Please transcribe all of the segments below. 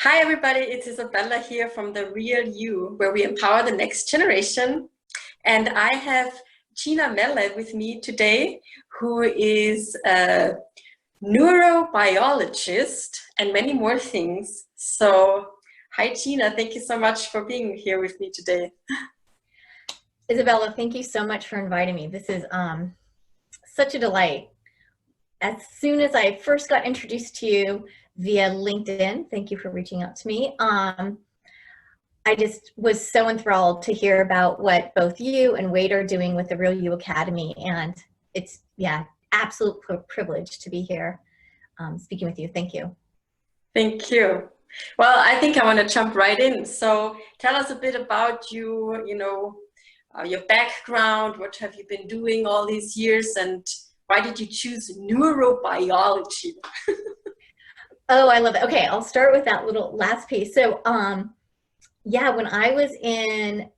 Hi everybody, it's Isabella here from The Real You, where we empower the next generation. And I have Gina Mele with me today, who is a neurobiologist and many more things. So, hi Gina, thank you so much for being here with me today. Isabella, thank you so much for inviting me. This is such a delight. As soon as I first got introduced to you via LinkedIn, thank you for reaching out to me. I just was so enthralled to hear about what both you and Wade are doing with the Real You Academy. And it's, absolute privilege to be here speaking with you. Thank you. Thank you. Well, I think I want to jump right in. So tell us a bit about you, your background, what have you been doing all these years, and why did you choose neurobiology? Oh, I love it. Okay, I'll start with that little last piece. So, when I was in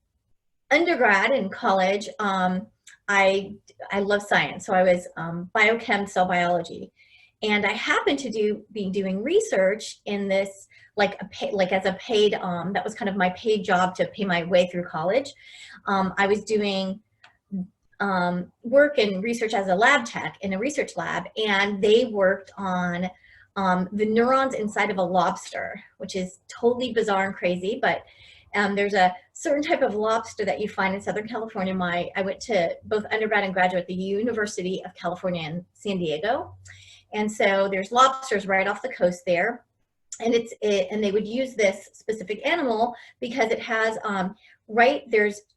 undergrad in college, I love science. So I was biochem, cell biology, and I happened to be doing research in this as a paid that was kind of my paid job to pay my way through college. I was doing work and research as a lab tech in a research lab, and they worked on the neurons inside of a lobster, which is totally bizarre and crazy, but there's a certain type of lobster that you find in Southern California. I went to both undergrad and graduate at the University of California in San Diego. And so there's lobsters right off the coast there. And and they would use this specific animal because it has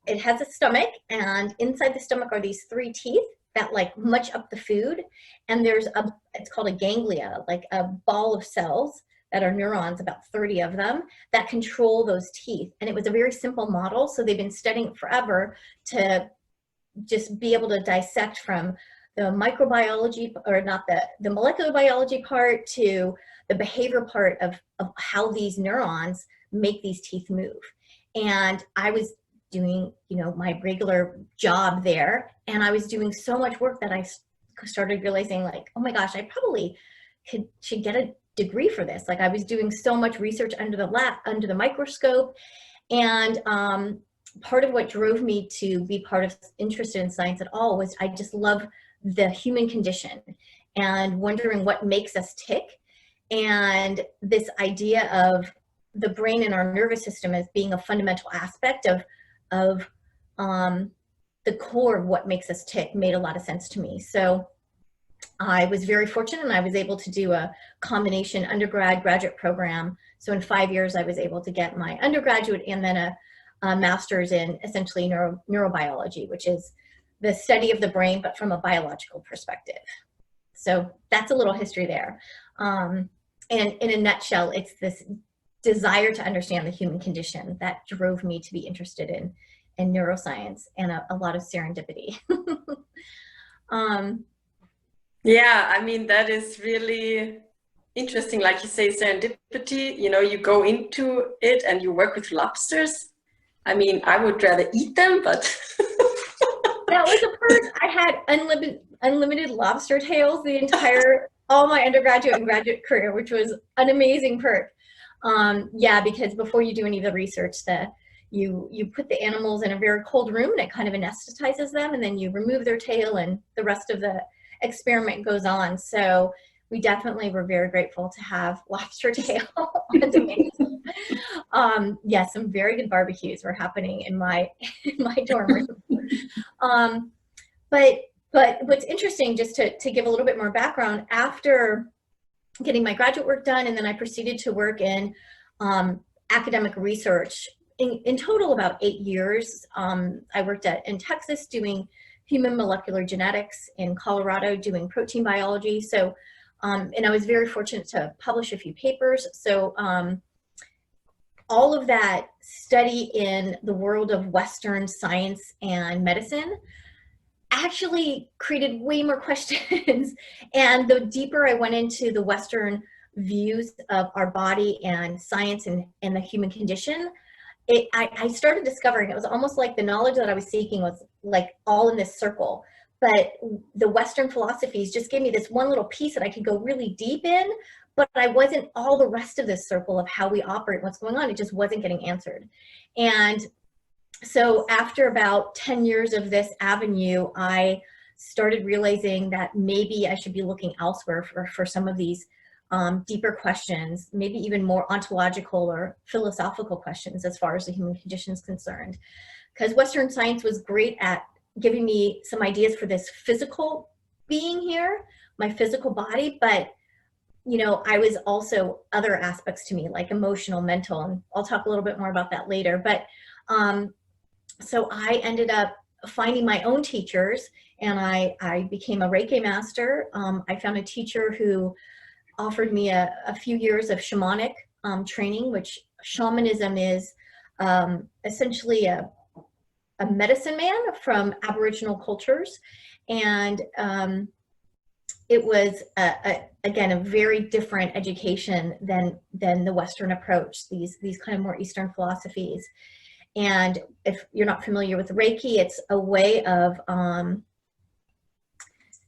it has a stomach, and inside the stomach are these 3 teeth that munch up the food. And it's called a ganglia, like a ball of cells that are neurons, about 30 of them, that control those teeth. And it was a very simple model. So they've been studying it forever to just be able to dissect from the microbiology, or not the molecular biology part, to the behavior part of how these neurons make these teeth move. And I was doing, my regular job there, and I was doing so much work that I started realizing, oh my gosh, I probably should get a degree for this. I was doing so much research under the microscope, and part of what drove me to be interested in science at all was I just love the human condition and wondering what makes us tick, and this idea of the brain and our nervous system as being a fundamental aspect of the core of what makes us tick made a lot of sense to me. So I was very fortunate, and I was able to do a combination undergrad-graduate program. So in 5 years, I was able to get my undergraduate and then a master's in essentially neurobiology, which is the study of the brain, but from a biological perspective. So that's a little history there. And in a nutshell, it's this desire to understand the human condition that drove me to be interested in neuroscience and a lot of serendipity. Yeah, I mean, that is really interesting. Like you say, serendipity, you go into it and you work with lobsters. I mean, I would rather eat them, but... That was a perk. I had unlimited lobster tails all my undergraduate and graduate career, which was an amazing perk. Because before you do any of the research, you put the animals in a very cold room, and it kind of anesthetizes them, and then you remove their tail, and the rest of the experiment goes on. So we definitely were very grateful to have lobster tail on demand. Some very good barbecues were happening in my dorm room. But what's interesting, just to give a little bit more background, after getting my graduate work done, and then I proceeded to work in academic research in total about 8 years. I worked in Texas doing human molecular genetics, in Colorado doing protein biology. So, and I was very fortunate to publish a few papers. So all of that study in the world of Western science and medicine actually created way more questions. And the deeper I went into the Western views of our body and science and the human condition, I started discovering it was almost like the knowledge that I was seeking was all in this circle. But the Western philosophies just gave me this one little piece that I could go really deep in, but I wasn't, all the rest of this circle of how we operate, what's going on, it just wasn't getting answered. And so after about 10 years of this avenue, I started realizing that maybe I should be looking elsewhere for some of these deeper questions, maybe even more ontological or philosophical questions as far as the human condition is concerned. Because Western science was great at giving me some ideas for this physical being here, my physical body, but you know, I was also other aspects to me, like emotional, mental, and I'll talk a little bit more about that later. But so I ended up finding my own teachers, and I became a Reiki master. I found a teacher who offered me a few years of shamanic training, which shamanism is essentially a medicine man from Aboriginal cultures. And it was, again, a very different education than the Western approach, these kind of more Eastern philosophies. And if you're not familiar with Reiki, it's a way of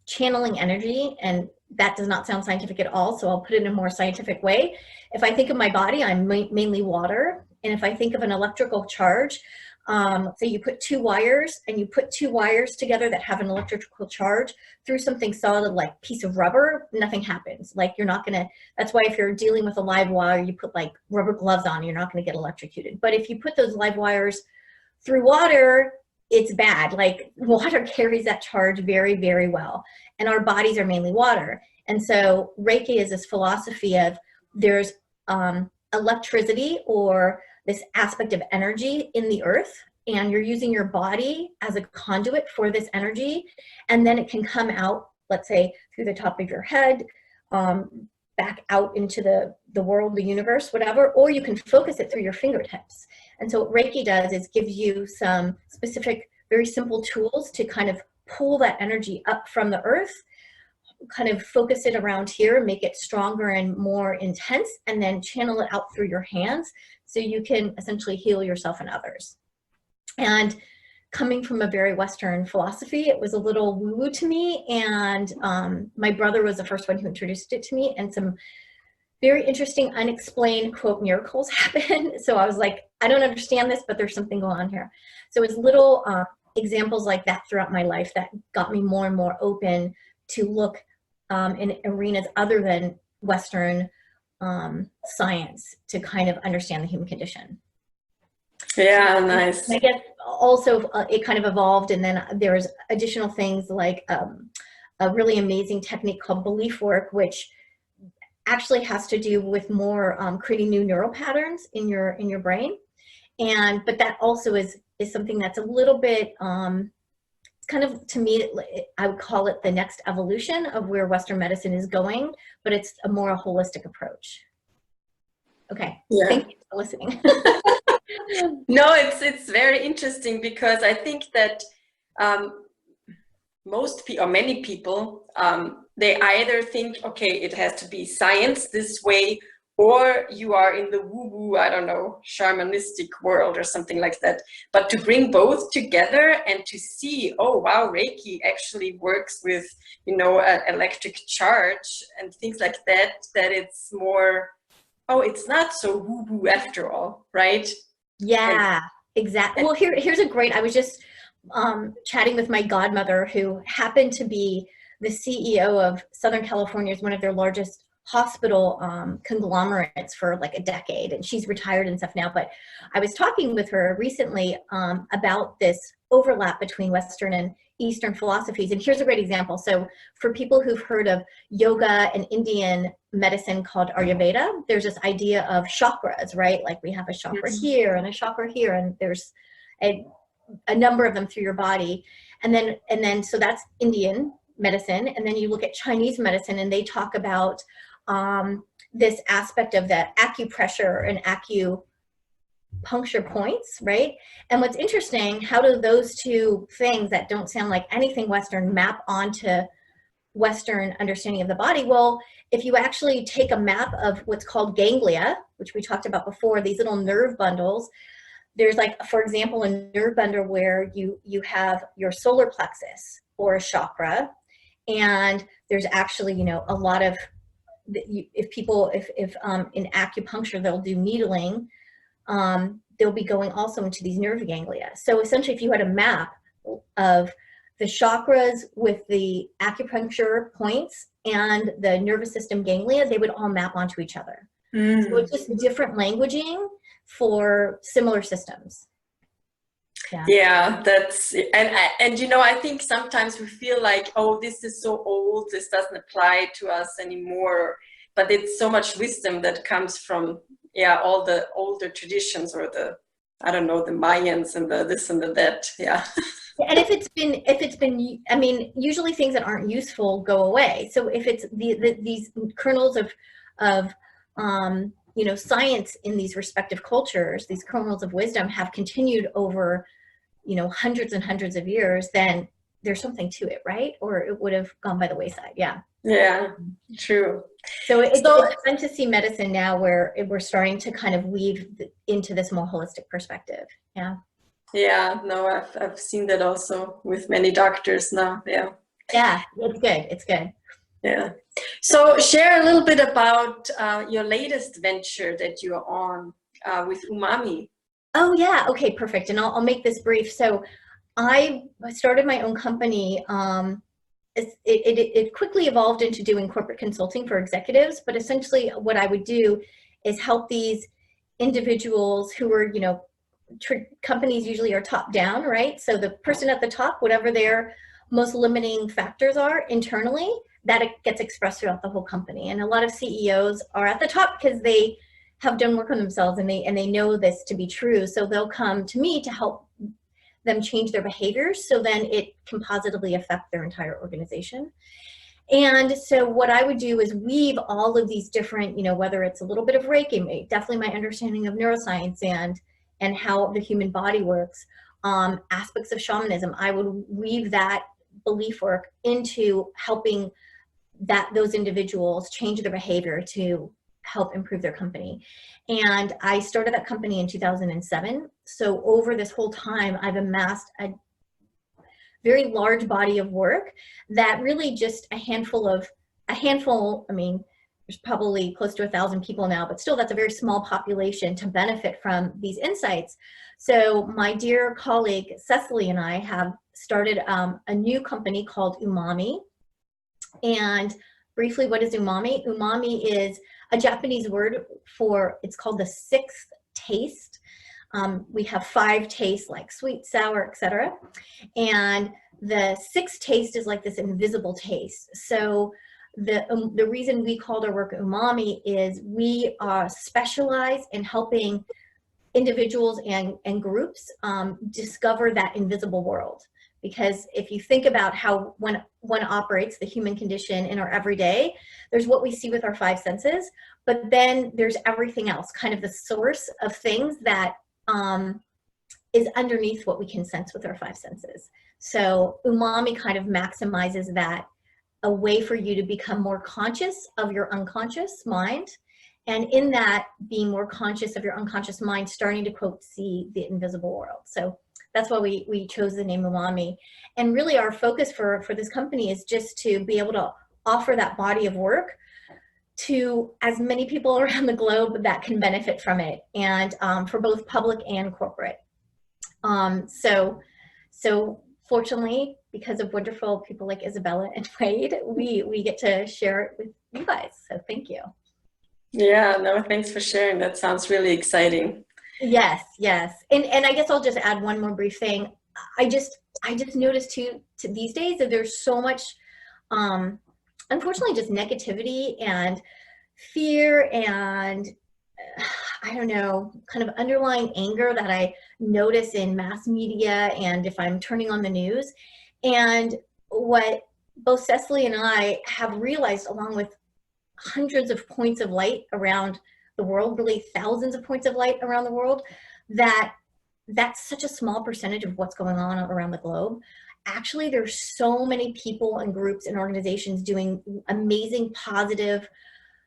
channeling energy, and that does not sound scientific at all, so I'll put it in a more scientific way. If I think of my body, I'm mainly water, and if I think of an electrical charge, so you put two wires, and you put two wires together that have an electrical charge through something solid like piece of rubber, nothing happens. Like you're not gonna, that's why if you're dealing with a live wire, you put like rubber gloves on, you're not gonna get electrocuted. But if you put those live wires through water, it's bad. Like water carries that charge very, very well. And our bodies are mainly water. And so Reiki is this philosophy of there's electricity, or this aspect of energy in the earth, and you're using your body as a conduit for this energy, and then it can come out, let's say, through the top of your head, back out into the world, the universe, whatever, or you can focus it through your fingertips. And so what Reiki does is gives you some specific, very simple tools to kind of pull that energy up from the earth, kind of focus it around here, make it stronger and more intense, and then channel it out through your hands so you can essentially heal yourself and others. And coming from a very Western philosophy, it was a little woo-woo to me, and my brother was the first one who introduced it to me, and some very interesting unexplained quote miracles happened. So I was like, I don't understand this, but there's something going on here. So it's little examples like that throughout my life that got me more and more open to look in arenas other than Western science to kind of understand the human condition. Yeah, nice. I guess also it kind of evolved, and then there's additional things like a really amazing technique called belief work, which actually has to do with more creating new neural patterns in your brain. But that also is something that's a little bit kind of, to me, I would call it the next evolution of where Western medicine is going, but it's a more holistic approach. Okay, yeah. Thank you for listening. No, it's very interesting, because I think that most people, or many people, they either think, okay, it has to be science this way, or you are in the woo-woo, I don't know, shamanistic world or something like that. But to bring both together and to see, oh wow, Reiki actually works with, you know, an electric charge and things like that, that it's more, oh, it's not so woo-woo after all, right? Yeah, exactly. Well, here's a great, I was just chatting with my godmother, who happened to be the CEO of Southern California's one of their largest hospital conglomerates for like a decade, and she's retired and stuff now. But I was talking with her recently about this overlap between Western and Eastern philosophies, and here's a great example. So for people who've heard of yoga and Indian medicine called Ayurveda, there's this idea of chakras, right? Like we have a chakra here and a chakra here, and there's a number of them through your body. And then so that's Indian medicine. And then you look at Chinese medicine, and they talk about this aspect of the acupressure and acupuncture points, right? And what's interesting, how do those two things that don't sound like anything Western map onto Western understanding of the body? Well, if you actually take a map of what's called ganglia, which we talked about before, these little nerve bundles, there's like, for example, a nerve bundle where you have your solar plexus or a chakra, and there's actually, you know, a lot of if people, if in acupuncture, they'll do needling, they'll be going also into these nerve ganglia. So essentially, if you had a map of the chakras with the acupuncture points and the nervous system ganglia, they would all map onto each other. So it's just different languaging for similar systems. Yeah, that's, and you know, I think sometimes we feel like, oh, this is so old, this doesn't apply to us anymore. But it's so much wisdom that comes from, yeah, all the older traditions, or the, I don't know, the Mayans and the this and the that. Yeah. And if it's been, I mean, usually things that aren't useful go away. So if it's these kernels of you know, science in these respective cultures, these kernels of wisdom have continued over, you know, hundreds and hundreds of years, then there's something to it, right? Or it would have gone by the wayside. Yeah. Yeah, true. So it's fun to see medicine now where we're starting to kind of weave into this more holistic perspective. Yeah. Yeah, no, I've seen that also with many doctors now. Yeah. Yeah, it's good. It's good. Yeah. So share a little bit about your latest venture that you're on with Umami. Oh yeah. Okay, perfect. And I'll make this brief. So I started my own company. It quickly evolved into doing corporate consulting for executives, but essentially what I would do is help these individuals who were, you know, companies usually are top down, right? So the person at the top, whatever their most limiting factors are internally, that it gets expressed throughout the whole company. And a lot of CEOs are at the top because they have done work on themselves and they know this to be true. So they'll come to me to help them change their behaviors, so then it can positively affect their entire organization. And so what I would do is weave all of these different, you know, whether it's a little bit of Reiki, definitely my understanding of neuroscience and how the human body works, aspects of shamanism, I would weave that belief work into helping those individuals change their behavior to help improve their company. And I started that company in 2007. So over this whole time, I've amassed a very large body of work that really just a handful, I mean, there's probably close to 1,000 people now, but still that's a very small population to benefit from these insights. So my dear colleague, Cecily, and I have started a new company called Umami. And briefly, what is umami? Umami is a Japanese word for, it's called the sixth taste. We have 5 tastes like sweet, sour, etc. And the sixth taste is like this invisible taste. So the reason we called our work umami is we specialize in helping individuals and groups discover that invisible world. Because if you think about how one operates the human condition in our everyday, there's what we see with our 5 senses, but then there's everything else, kind of the source of things that is underneath what we can sense with our 5 senses. So umami kind of maximizes that, a way for you to become more conscious of your unconscious mind. And in that, being more conscious of your unconscious mind, starting to, quote, see the invisible world. So that's why we chose the name Umami. And really our focus for this company is just to be able to offer that body of work to as many people around the globe that can benefit from it, and for both public and corporate. So fortunately, because of wonderful people like Isabella and Wade, we get to share it with you guys. So thank you. Yeah, no, thanks for sharing. That sounds really exciting. Yes, yes. And I guess I'll just add one more brief thing. I just noticed too these days that there's so much, unfortunately, just negativity and fear and I don't know, kind of underlying anger that I notice in mass media and if I'm turning on the news. And what both Cecily and I have realized, along with hundreds of points of light around the world, really thousands of points of light around the world, that's such a small percentage of what's going on around the globe. Actually, there's so many people and groups and organizations doing amazing, positive,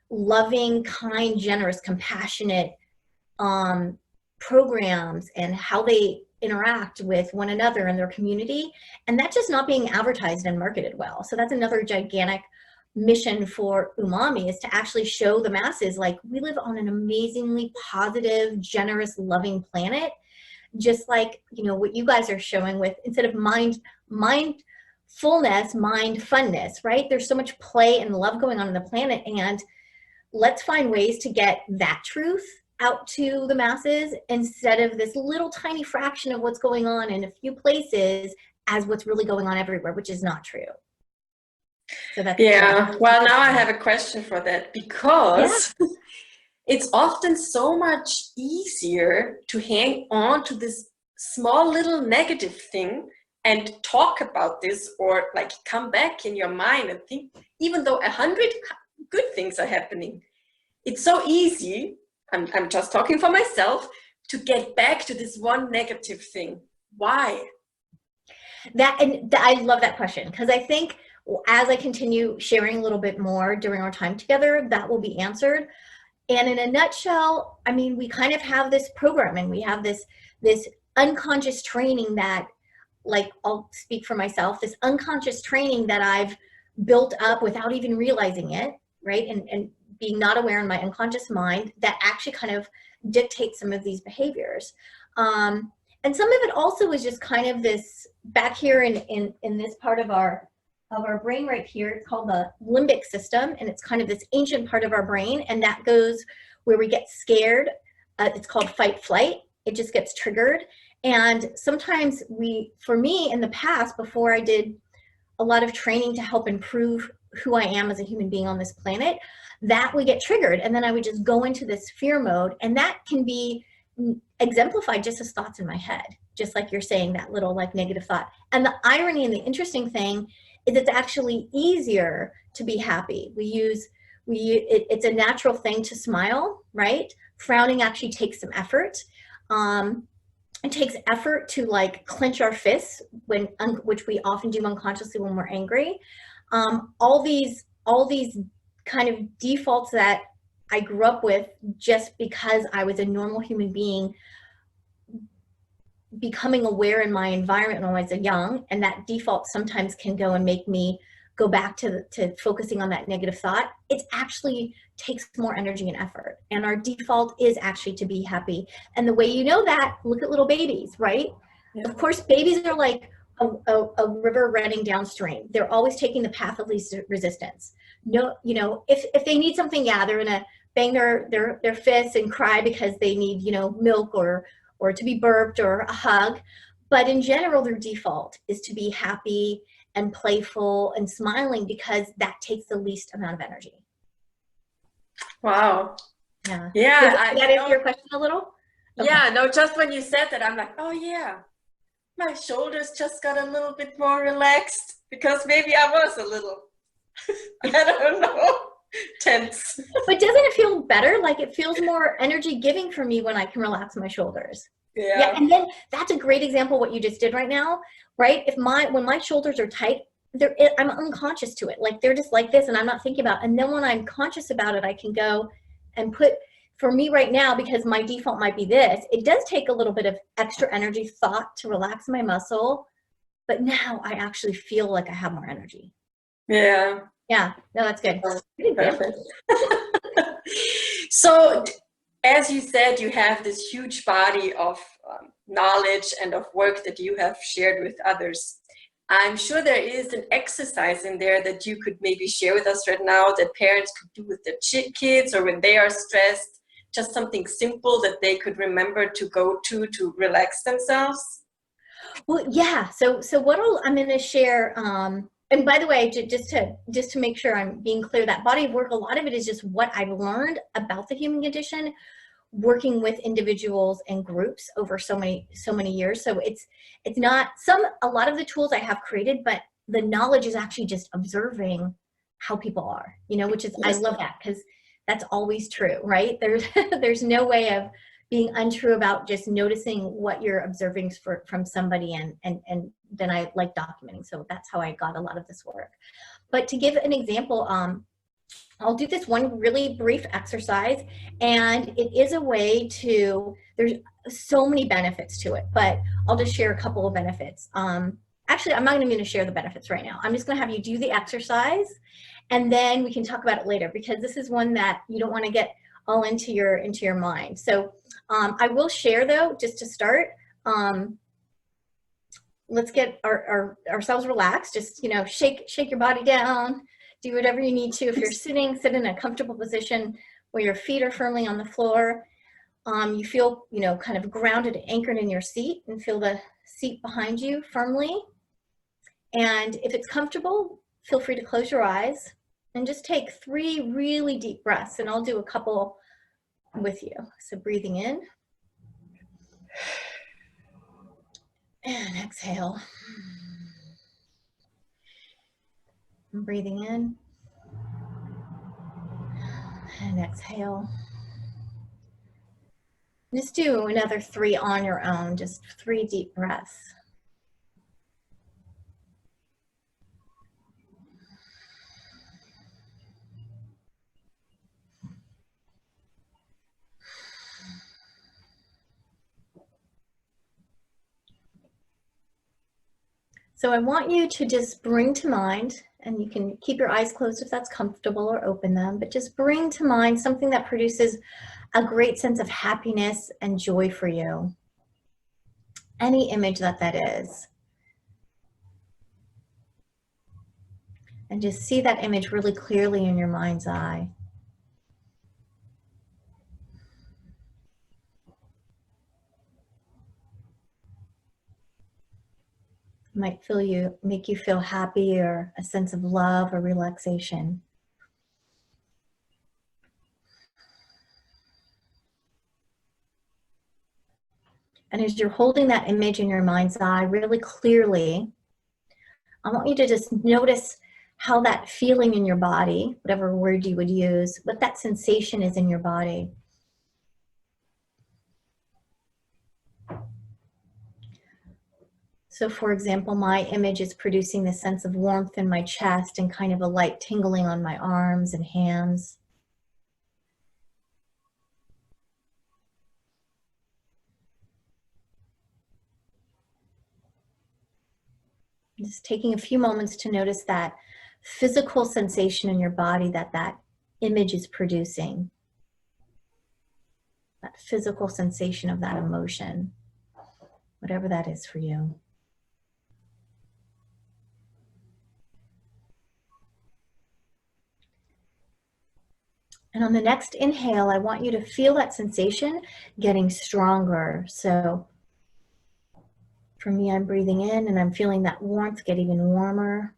loving, kind, generous, compassionate programs and how they interact with one another and their community. And that's just not being advertised and marketed well. So that's another gigantic mission for Umami is to actually show the masses, like, we live on an amazingly positive, generous, loving planet, just like, you know, what you guys are showing with, instead of mindfulness, MindFUNness, right? There's so much play and love going on the planet, and let's find ways to get that truth out to the masses instead of this little tiny fraction of what's going on in a few places as what's really going on everywhere, which is not true. So that's, yeah. Well, now I have a question for that, because it's often so much easier to hang on to this small little negative thing and talk about this, or like come back in your mind and think, even though 100 good things are happening, it's so easy, I'm just talking for myself, to get back to this one negative thing. Why? I love that question, because I think as I continue sharing a little bit more during our time together, that will be answered. And in a nutshell, I mean, we kind of have this programming, we have this unconscious training that, like, I'll speak for myself, this unconscious training that I've built up without even realizing it, right? And being not aware in my unconscious mind, that actually kind of dictates some of these behaviors. And some of it also is just kind of this back here in this part of our brain right here. It's called the limbic system, and it's kind of this ancient part of our brain, and that goes where we get scared. It's called fight flight. It just gets triggered. And sometimes for me in the past, before I did a lot of training to help improve who I am as a human being on this planet, that would get triggered, and then I would just go into this fear mode, and that can be exemplified just as thoughts in my head, just like you're saying, that little like negative thought. And the irony and the interesting thing is it's actually easier to be happy. It's a natural thing to smile, right? Frowning actually takes some effort. It takes effort to like clench our fists, which we often do unconsciously when we're angry. All these kind of defaults that I grew up with just because I was a normal human being, becoming aware in my environment when I was young, and that default sometimes can go and make me go back to focusing on that negative thought. It actually takes more energy and effort, and our default is actually to be happy. And the way you know that, look at little babies, right? Yeah. Of course, babies are like a river running downstream. They're always taking the path of least resistance. No, you know, if they need something, yeah, they're gonna bang their fists and cry because they need, you know, milk or to be burped or a hug. But in general, their default is to be happy and playful and smiling, because that takes the least amount of energy. Wow. Yeah. Yeah. That answer your question a little? Okay. Yeah, no, just when you said that, I'm like, oh yeah, my shoulders just got a little bit more relaxed, because maybe I was a little, I don't know, tense. But doesn't it feel better? Like, it feels more energy giving for me when I can relax my shoulders. Yeah. And then that's a great example what you just did right now, right? When my shoulders are tight, I'm unconscious to it. Like, they're just like this, and I'm not thinking about it. And then when I'm conscious about it, I can go and for me right now, because my default might be this, it does take a little bit of extra energy thought to relax my muscle, but now I actually feel like I have more energy. Yeah. Yeah, no, that's good. Perfect. So, as you said, you have this huge body of knowledge and of work that you have shared with others. I'm sure there is an exercise in there that you could maybe share with us right now that parents could do with their kids, or when they are stressed, just something simple that they could remember to go to relax themselves. Well, yeah. So what I'm going to share, and by the way, just to make sure I'm being clear, that body of work, a lot of it is just what I've learned about the human condition, working with individuals and groups over so many years. So it's not a lot of the tools I have created, but the knowledge is actually just observing how people are, you know, which is, yes. I love that, because that's always true, right? There's no way of being untrue about just noticing what you're observing from somebody, and then I like documenting. So that's how I got a lot of this work. But to give an example, I'll do this one really brief exercise, and it is a way there's so many benefits to it, but I'll just share a couple of benefits. Actually, I'm not even going to share the benefits right now. I'm just going to have you do the exercise, And then we can talk about it later, because this is one that you don't want to get all into your mind. So I will share, though, just to start, let's get ourselves relaxed. Just, you know, shake your body down, do whatever you need to. If you're sitting, sit in a comfortable position where your feet are firmly on the floor. You feel, you know, kind of grounded, anchored in your seat, and feel the seat behind you firmly. And if it's comfortable, feel free to close your eyes and just take 3 really deep breaths, and I'll do a couple with you. So breathing in and exhale. And breathing in and exhale. Just do another 3 on your own, just 3 deep breaths. So I want you to just bring to mind, and you can keep your eyes closed if that's comfortable, or open them, but just bring to mind something that produces a great sense of happiness and joy for you. Any image that is. And just see that image really clearly in your mind's eye. It might make you feel happy, or a sense of love or relaxation. And as you're holding that image in your mind's eye really clearly, I want you to just notice how that feeling in your body, whatever word you would use, what that sensation is in your body. So for example, my image is producing this sense of warmth in my chest and kind of a light tingling on my arms and hands. Just taking a few moments to notice that physical sensation in your body that image is producing. That physical sensation of that emotion, whatever that is for you. And on the next inhale, I want you to feel that sensation getting stronger. So for me, I'm breathing in and I'm feeling that warmth get even warmer.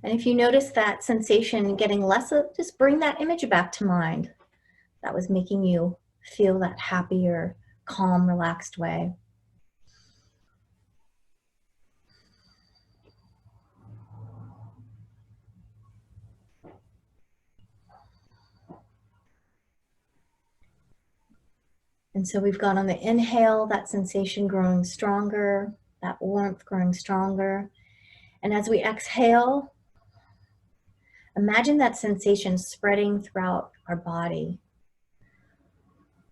And if you notice that sensation getting less, just bring that image back to mind. That was making you feel that happier, calm, relaxed way. And so we've got on the inhale, that sensation growing stronger, that warmth growing stronger. And as we exhale, imagine that sensation spreading throughout our body.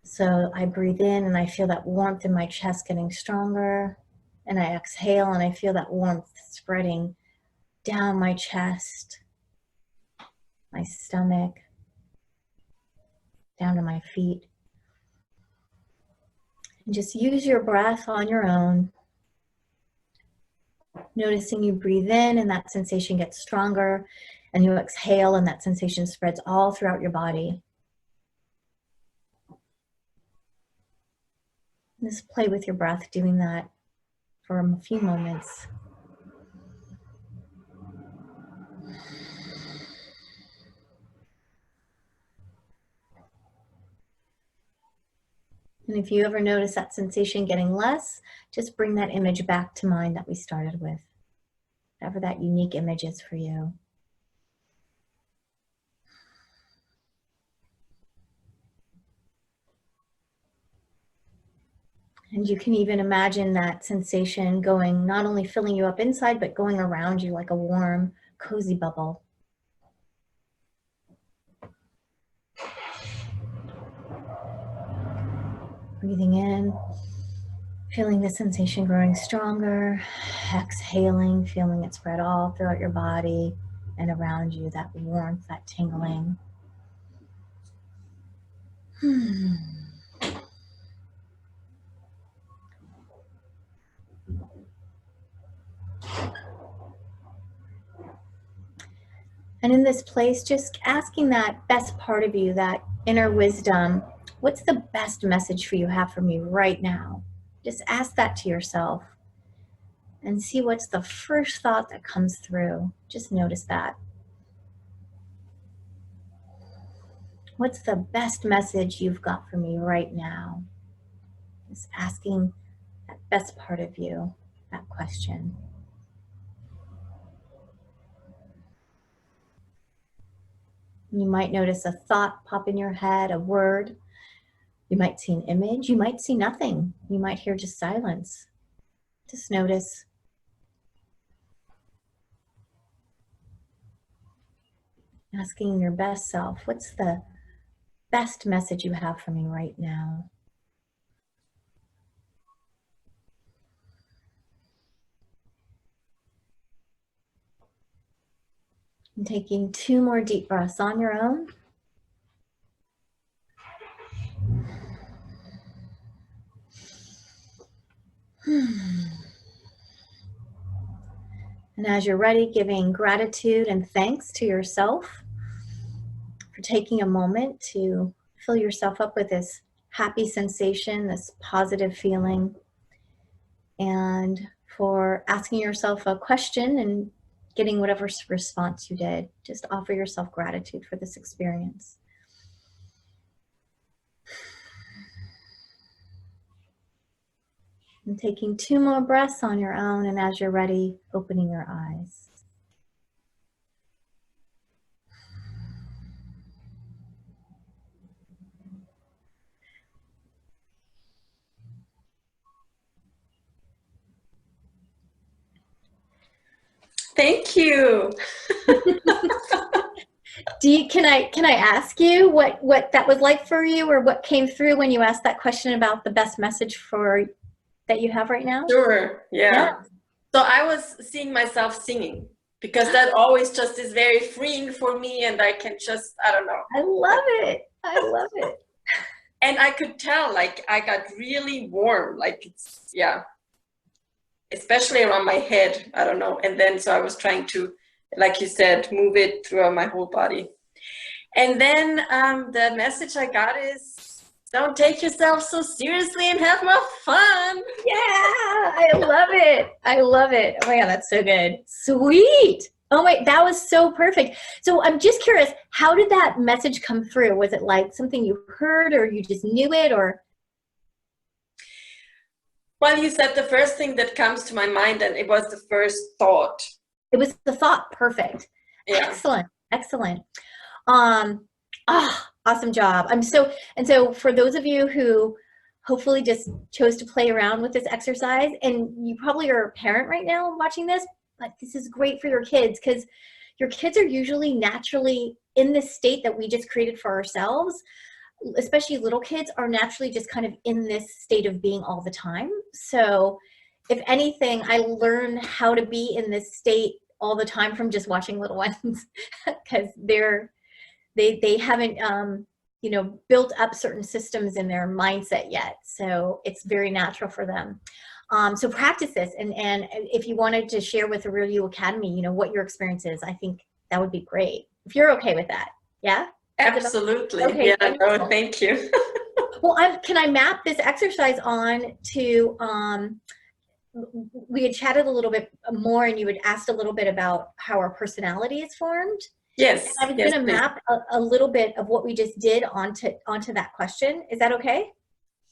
So I breathe in and I feel that warmth in my chest getting stronger. And I exhale and I feel that warmth spreading down my chest, my stomach, down to my feet. And just use your breath on your own. Noticing you breathe in and that sensation gets stronger, and you exhale and that sensation spreads all throughout your body. Just play with your breath, doing that for a few moments. And if you ever notice that sensation getting less, just bring that image back to mind that we started with, whatever that unique image is for you. And you can even imagine that sensation going, not only filling you up inside, but going around you like a warm, cozy bubble. Breathing in Feeling the sensation growing stronger, exhaling, feeling it spread all throughout your body and around you, that warmth, that tingling. And in this place, just asking that best part of you, that inner wisdom, what's the best message for you have for me right now? Just ask that to yourself and see what's the first thought that comes through. Just notice that. What's the best message you've got for me right now? Just asking that best part of you that question. You might notice a thought pop in your head, a word. You might see an image. You might see nothing. You might hear just silence. Just notice. Asking your best self, what's the best message you have for me right now? And taking 2 more deep breaths on your own. And as you're ready, giving gratitude and thanks to yourself for taking a moment to fill yourself up with this happy sensation, this positive feeling, and for asking yourself a question and getting whatever response you did. Just offer yourself gratitude for this experience. And taking 2 more breaths on your own, and as you're ready, opening your eyes. Thank you. Can I ask you what that was like for you, or what came through when you asked that question about the best message that you have right now? Sure. Yeah. So I was seeing myself singing, because that always just is very freeing for me, and I can just, I don't know. I love it. I love it. And I could tell, like, I got really warm, like, it's, yeah, especially around my head, I don't know. And then, so I was trying to, like you said, move it throughout my whole body. And then the message I got is, don't take yourself so seriously and have more fun. Yeah, I love it. I love it. Oh my God, that's so good. Sweet. Oh wait, that was so perfect. So I'm just curious, how did that message come through? Was it like something you heard, or you just knew it, or? Well, you said the first thing that comes to my mind, and it was the first thought. It was the thought. Perfect. Yeah. Excellent. Excellent. Awesome job. So for those of you who hopefully just chose to play around with this exercise, and you probably are a parent right now watching this, but this is great for your kids, because your kids are usually naturally in this state that we just created for ourselves. Especially little kids are naturally just kind of in this state of being all the time. So if anything, I learned how to be in this state all the time from just watching little ones, because they haven't built up certain systems in their mindset yet. So it's very natural for them. So practice this, and if you wanted to share with the Real You Academy, what your experience is, I think that would be great. If you're okay with that. Yeah? Absolutely. Okay, yeah, no, thank you. Well, can I map this exercise on to, we had chatted a little bit more, and you had asked a little bit about how our personality is formed. Yes. And I was going to map a little bit of what we just did onto that question. Is that okay?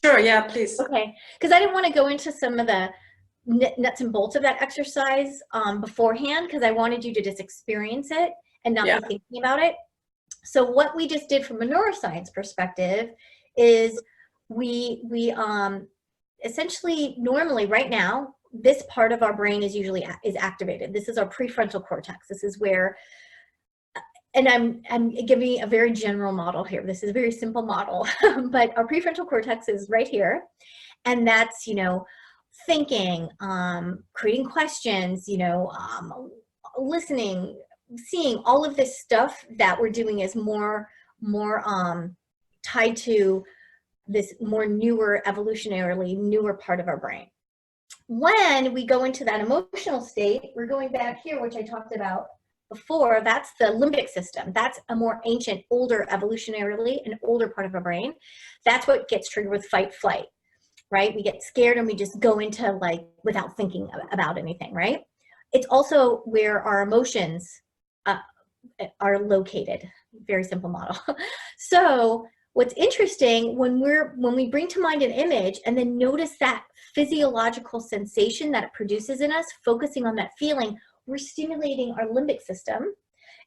Sure, yeah, please. Okay, because I didn't want to go into some of the nuts and bolts of that exercise beforehand, because I wanted you to just experience it and not be thinking about it. So what we just did from a neuroscience perspective is we essentially, normally right now, this part of our brain is usually activated. This is our prefrontal cortex. This is where, and I'm giving a very general model here. This is a very simple model, but our prefrontal cortex is right here. And that's, thinking, creating questions, you know, listening, seeing, all of this stuff that we're doing is more tied to this more newer, evolutionarily newer part of our brain. When we go into that emotional state, we're going back here, which I talked about before, that's the limbic system. That's a more ancient, older, evolutionarily an older part of our brain. That's what gets triggered with fight, flight, right? We get scared and we just go into like without thinking about anything, right? It's also where our emotions are located. Very simple model. So what's interesting, when we bring to mind an image and then notice that physiological sensation that it produces in us, focusing on that feeling, we're stimulating our limbic system,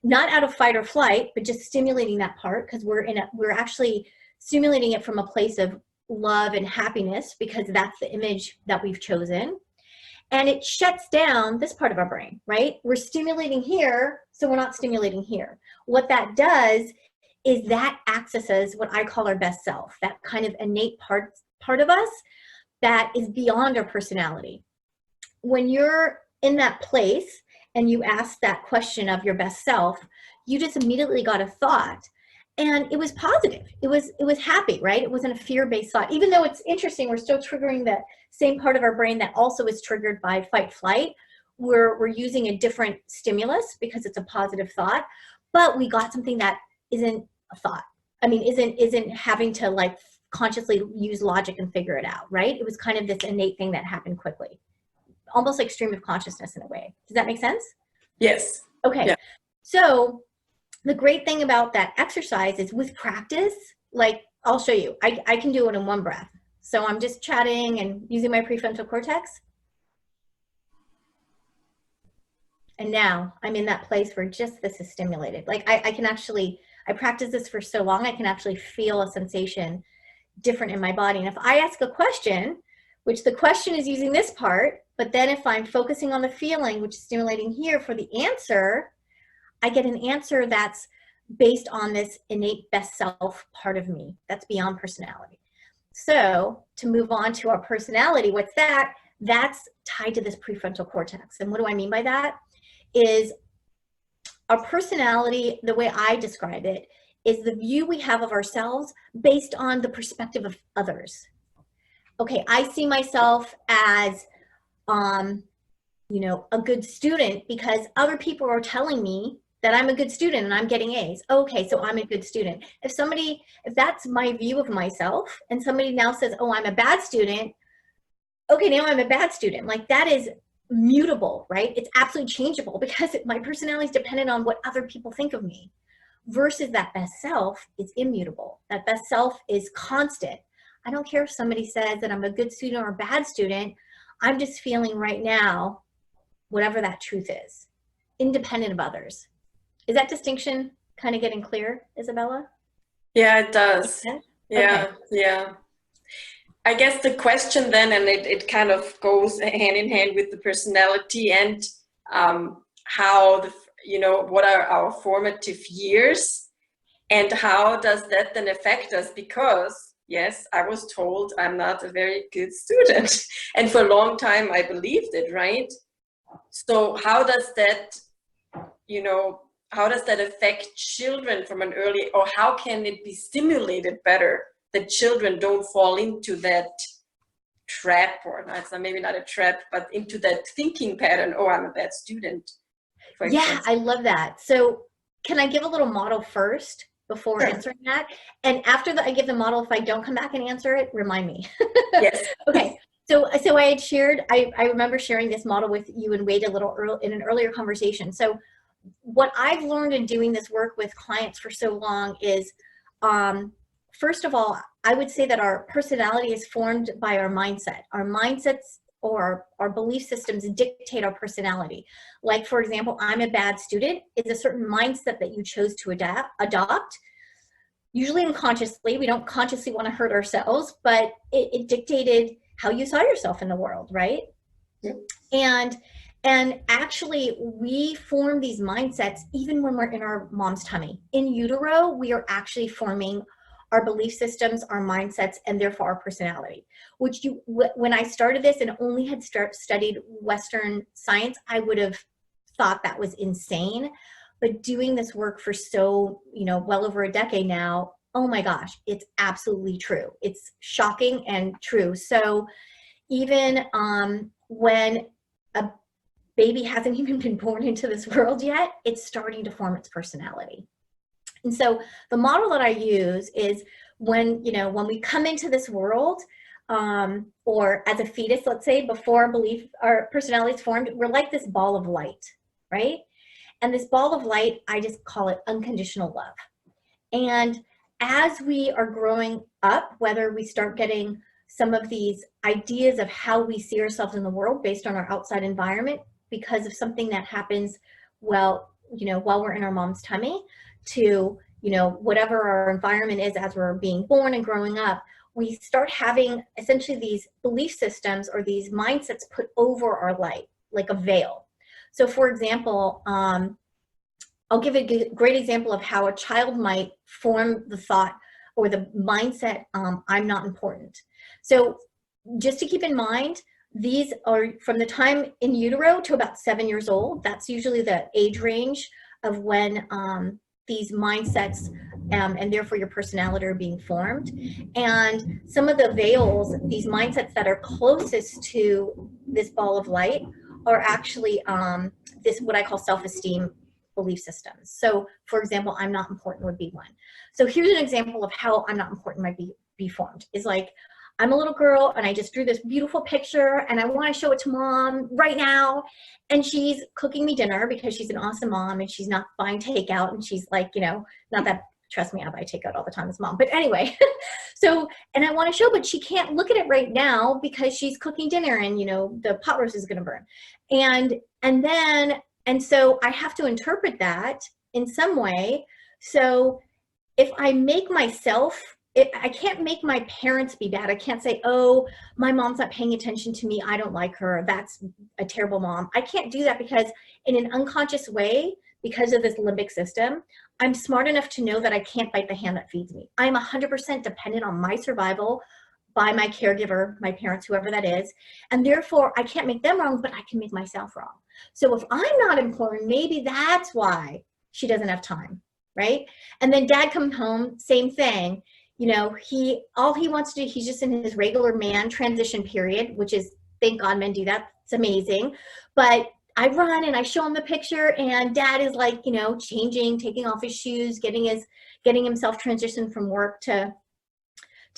not out of fight or flight, but just stimulating that part, because we're actually stimulating it from a place of love and happiness, because that's the image that we've chosen. And it shuts down this part of our brain, right? We're stimulating here, so we're not stimulating here. What that does is that accesses what I call our best self, that kind of innate part of us that is beyond our personality. When you're in that place and you ask that question of your best self, you just immediately got a thought, and it was positive. It was happy, right? It wasn't a fear-based thought. Even though it's interesting, we're still triggering the same part of our brain that also is triggered by fight flight. We're using a different stimulus because it's a positive thought, but we got something that isn't a thought. I mean, isn't having to like consciously use logic and figure it out, right? It was kind of this innate thing that happened quickly, almost like stream of consciousness in a way. Does that make sense? Yes. Okay. Yeah. So the great thing about that exercise is with practice, like I'll show you, I can do it in one breath. So I'm just chatting and using my prefrontal cortex. And now I'm in that place where just this is stimulated. Like I can actually, I practice this for so long, I can actually feel a sensation different in my body. And if I ask a question, which the question is using this part, but then if I'm focusing on the feeling, which is stimulating here for the answer, I get an answer that's based on this innate best self part of me that's beyond personality. So to move on to our personality, what's that? That's tied to this prefrontal cortex. And what do I mean by that? Is our personality, the way I describe it, is the view we have of ourselves based on the perspective of others. Okay, I see myself as, you know, a good student because other people are telling me that I'm a good student and I'm getting A's. Okay, so I'm a good student. If that's my view of myself and somebody now says, oh, I'm a bad student, okay, now I'm a bad student. Like that is mutable, right? It's absolutely changeable because my personality is dependent on what other people think of me, versus that best self is immutable. That best self is constant. I don't care if somebody says that I'm a good student or a bad student. I'm just feeling right now whatever that truth is, independent of others. Is that distinction kind of getting clear, Isabella? Yeah, it does. Okay. Yeah, okay. Yeah. I guess the question then, and it kind of goes hand in hand with the personality and how you know, what are our formative years and how does that then affect us? Because yes, I was told I'm not a very good student, and for a long time I believed it, right? So how does that, you know, how does that affect children from an early, or how can it be stimulated better that children don't fall into that trap, or it's not, maybe not a trap, but into that thinking pattern, oh, I'm a bad student, for example. Yeah, I love that. So can I give a little model first before Sure. answering that? And after I give the model, if I don't come back and answer it, remind me. Yes. Okay. So I had shared, I remember sharing this model with you and Wade a little in an earlier conversation. So what I've learned in doing this work with clients for so long is, first of all, I would say that our personality is formed by our mindset. Our mindsets or our belief systems dictate our personality. Like, for example, I'm a bad student is a certain mindset that you chose to adopt, usually unconsciously. We don't consciously want to hurt ourselves, but it dictated how you saw yourself in the world, right? Yep. And actually, we form these mindsets even when we're in our mom's tummy. In utero, we are actually forming our belief systems, our mindsets, and therefore our personality. Which when I started this and only had studied Western science, I would have thought that was insane. But doing this work for so, well over a decade now, oh my gosh, it's absolutely true. It's shocking and true. So even when a baby hasn't even been born into this world yet, it's starting to form its personality. And so the model that I use is when we come into this world, or as a fetus, let's say, before our personality is formed, we're like this ball of light, right? And this ball of light, I just call it unconditional love. And as we are growing up, whether we start getting some of these ideas of how we see ourselves in the world based on our outside environment because of something that happens, while we're in our mom's tummy, to, whatever our environment is as we're being born and growing up, we start having essentially these belief systems or these mindsets put over our light, like a veil. So for example, I'll give a great example of how a child might form the thought or the mindset, I'm not important. So just to keep in mind, these are from the time in utero to about 7 years old. That's usually the age range of when these mindsets and therefore your personality are being formed. And some of the veils, these mindsets that are closest to this ball of light, are actually this, what I call self-esteem belief systems. So for example, I'm not important would be one. So here's an example of how I'm not important might be formed. Is like, I'm a little girl and I just drew this beautiful picture and I want to show it to mom right now. And she's cooking me dinner because she's an awesome mom and she's not buying takeout. And she's like, not that, trust me, I buy takeout all the time as mom. But anyway, so, and I want to show, but she can't look at it right now because she's cooking dinner and, the pot roast is going to burn. And so I have to interpret that in some way. So if I make myself, I can't make my parents be bad. I can't say, oh, my mom's not paying attention to me, I don't like her, that's a terrible mom. I can't do that because in an unconscious way, because of this limbic system, I'm smart enough to know that I can't bite the hand that feeds me. I'm 100% dependent on my survival by my caregiver, my parents, whoever that is. And therefore, I can't make them wrong, but I can make myself wrong. So if I'm not important, maybe that's why she doesn't have time, right? And then dad comes home, same thing. All he wants to do, he's just in his regular man transition period, which is, thank God men do that. It's amazing. But I run and I show him the picture and dad is like, changing, taking off his shoes, getting himself transitioned from work to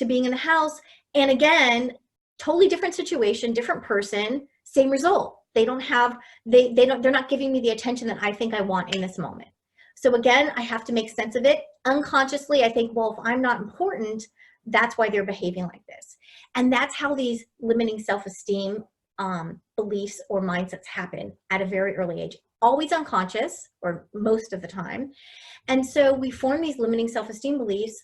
being in the house. And again, totally different situation, different person, same result. They're not giving me the attention that I think I want in this moment. So again, I have to make sense of it. Unconsciously, I think, well, if I'm not important, that's why they're behaving like this. And that's how these limiting self-esteem beliefs or mindsets happen at a very early age. Always unconscious, or most of the time. And so we form these limiting self-esteem beliefs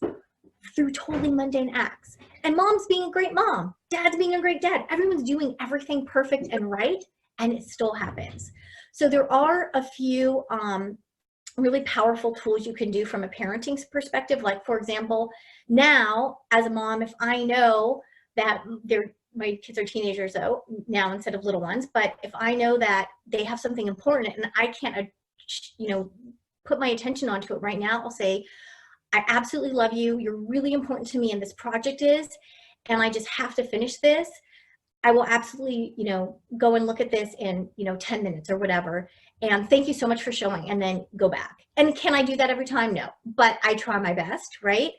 through totally mundane acts. And mom's being a great mom, dad's being a great dad. Everyone's doing everything perfect and right, and it still happens. So there are a few really powerful tools you can do from a parenting perspective. Like, for example, now as a mom, if I know that my kids are teenagers though now instead of little ones, but if I know that they have something important and I can't, put my attention onto it right now, I'll say, I absolutely love you. You're really important to me, and this project is, and I just have to finish this. I will absolutely, go and look at this in, 10 minutes or whatever. And thank you so much for showing, and then go back. And can I do that every time? No, but I try my best, right?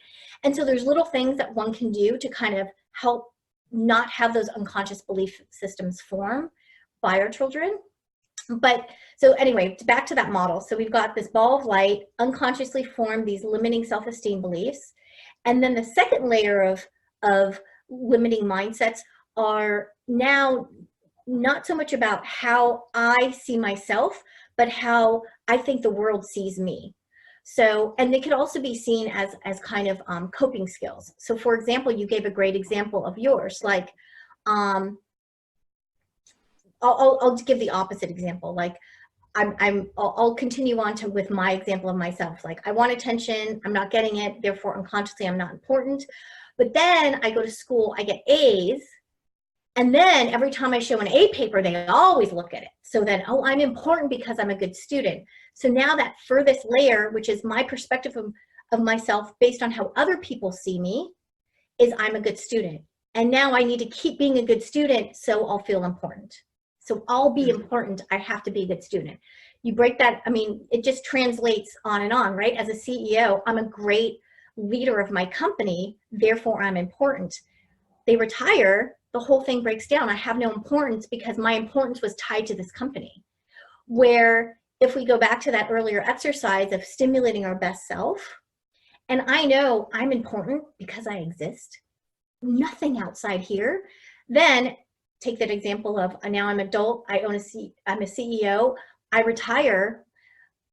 And so there's little things that one can do to kind of help not have those unconscious belief systems form by our children. But so anyway, back to that model. So we've got this ball of light, unconsciously form these limiting self-esteem beliefs. And then the second layer of limiting mindsets are now not so much about how I see myself, but how I think the world sees me. So, and they could also be seen as kind of coping skills. So for example, you gave a great example of yours, like, I'll give the opposite example. Like, I'll continue on to with my example of myself. Like, I want attention, I'm not getting it, therefore unconsciously I'm not important. But then I go to school, I get A's, and then every time I show an A paper, they always look at it. So then, oh, I'm important because I'm a good student. So now that furthest layer, which is my perspective of myself based on how other people see me, is I'm a good student. And now I need to keep being a good student so I'll feel important. So I'll be important, I have to be a good student. You break that, I mean, it just translates on and on, right? As a CEO, I'm a great leader of my company, therefore I'm important. They retire, the whole thing breaks down. I have no importance because my importance was tied to this company. Where if we go back to that earlier exercise of stimulating our best self, and I know I'm important because I exist, nothing outside here, then take that example of now I'm adult, I'm a CEO, I retire,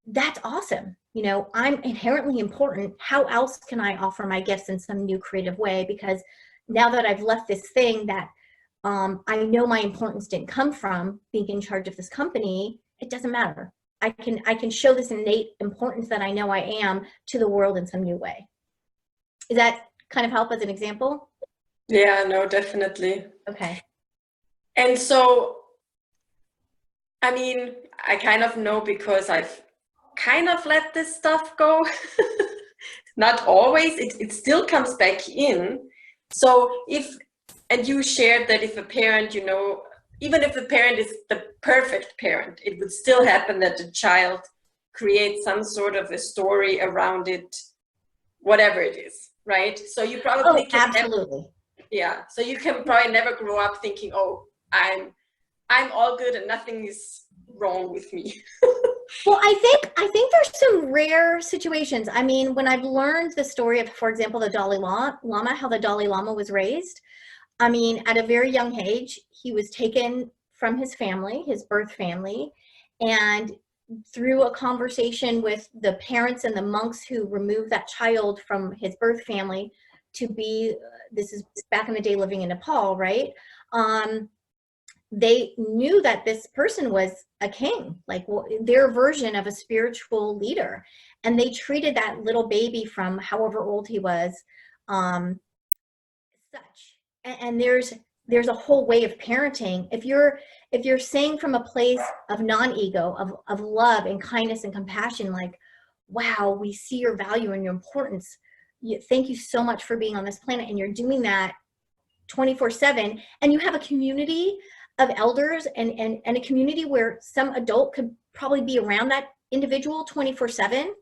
that's awesome. You know, I'm inherently important. How else can I offer my gifts in some new creative way? Because now that I've left this thing that I know my importance didn't come from being in charge of this company, it doesn't matter. I can show this innate importance that I know I am to the world in some new way. Does that kind of help as an example? Yeah, no, definitely. Okay. And so, I mean, I kind of know because I've kind of let this stuff go. Not always, it still comes back in. So and you shared that if a parent, you know, even if the parent is the perfect parent, it would still happen that the child creates some sort of a story around it, whatever it is, right? So you probably can absolutely. Yeah, so you can probably never grow up thinking, oh, I'm all good and nothing is wrong with me. Well, I think there's some rare situations. I mean, when I've learned the story of, for example, the Dalai Lama, how the Dalai Lama was raised, I mean, at a very young age, he was taken from his family, his birth family, and through a conversation with the parents and the monks who removed that child from his birth family to be, this is back in the day living in Nepal, right? They knew that this person was a king, like their version of a spiritual leader. And they treated that little baby from however old he was, such. And there's a whole way of parenting. If you're saying from a place of non-ego, of love and kindness and compassion, like, wow, we see your value and your importance. Thank you so much for being on this planet. And you're doing that 24/7. And you have a community of elders and a community where some adult could probably be around that individual 24/7.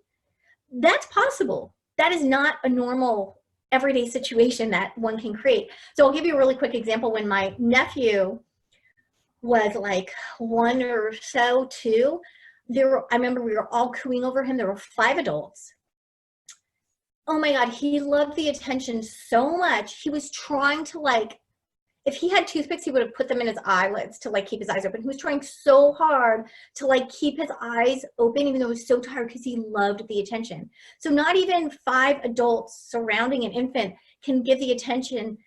That's possible. That is not a normal everyday situation that one can create. So I'll give you a really quick example. When my nephew was like 1 or so, 2, I remember we were all cooing over him. There were 5 adults. Oh my God, he loved the attention so much. He was trying to, like, if he had toothpicks, he would have put them in his eyelids to, like, keep his eyes open. He was trying so hard to, like, keep his eyes open, even though he was so tired, because he loved the attention. So not even 5 adults surrounding an infant can give the attention,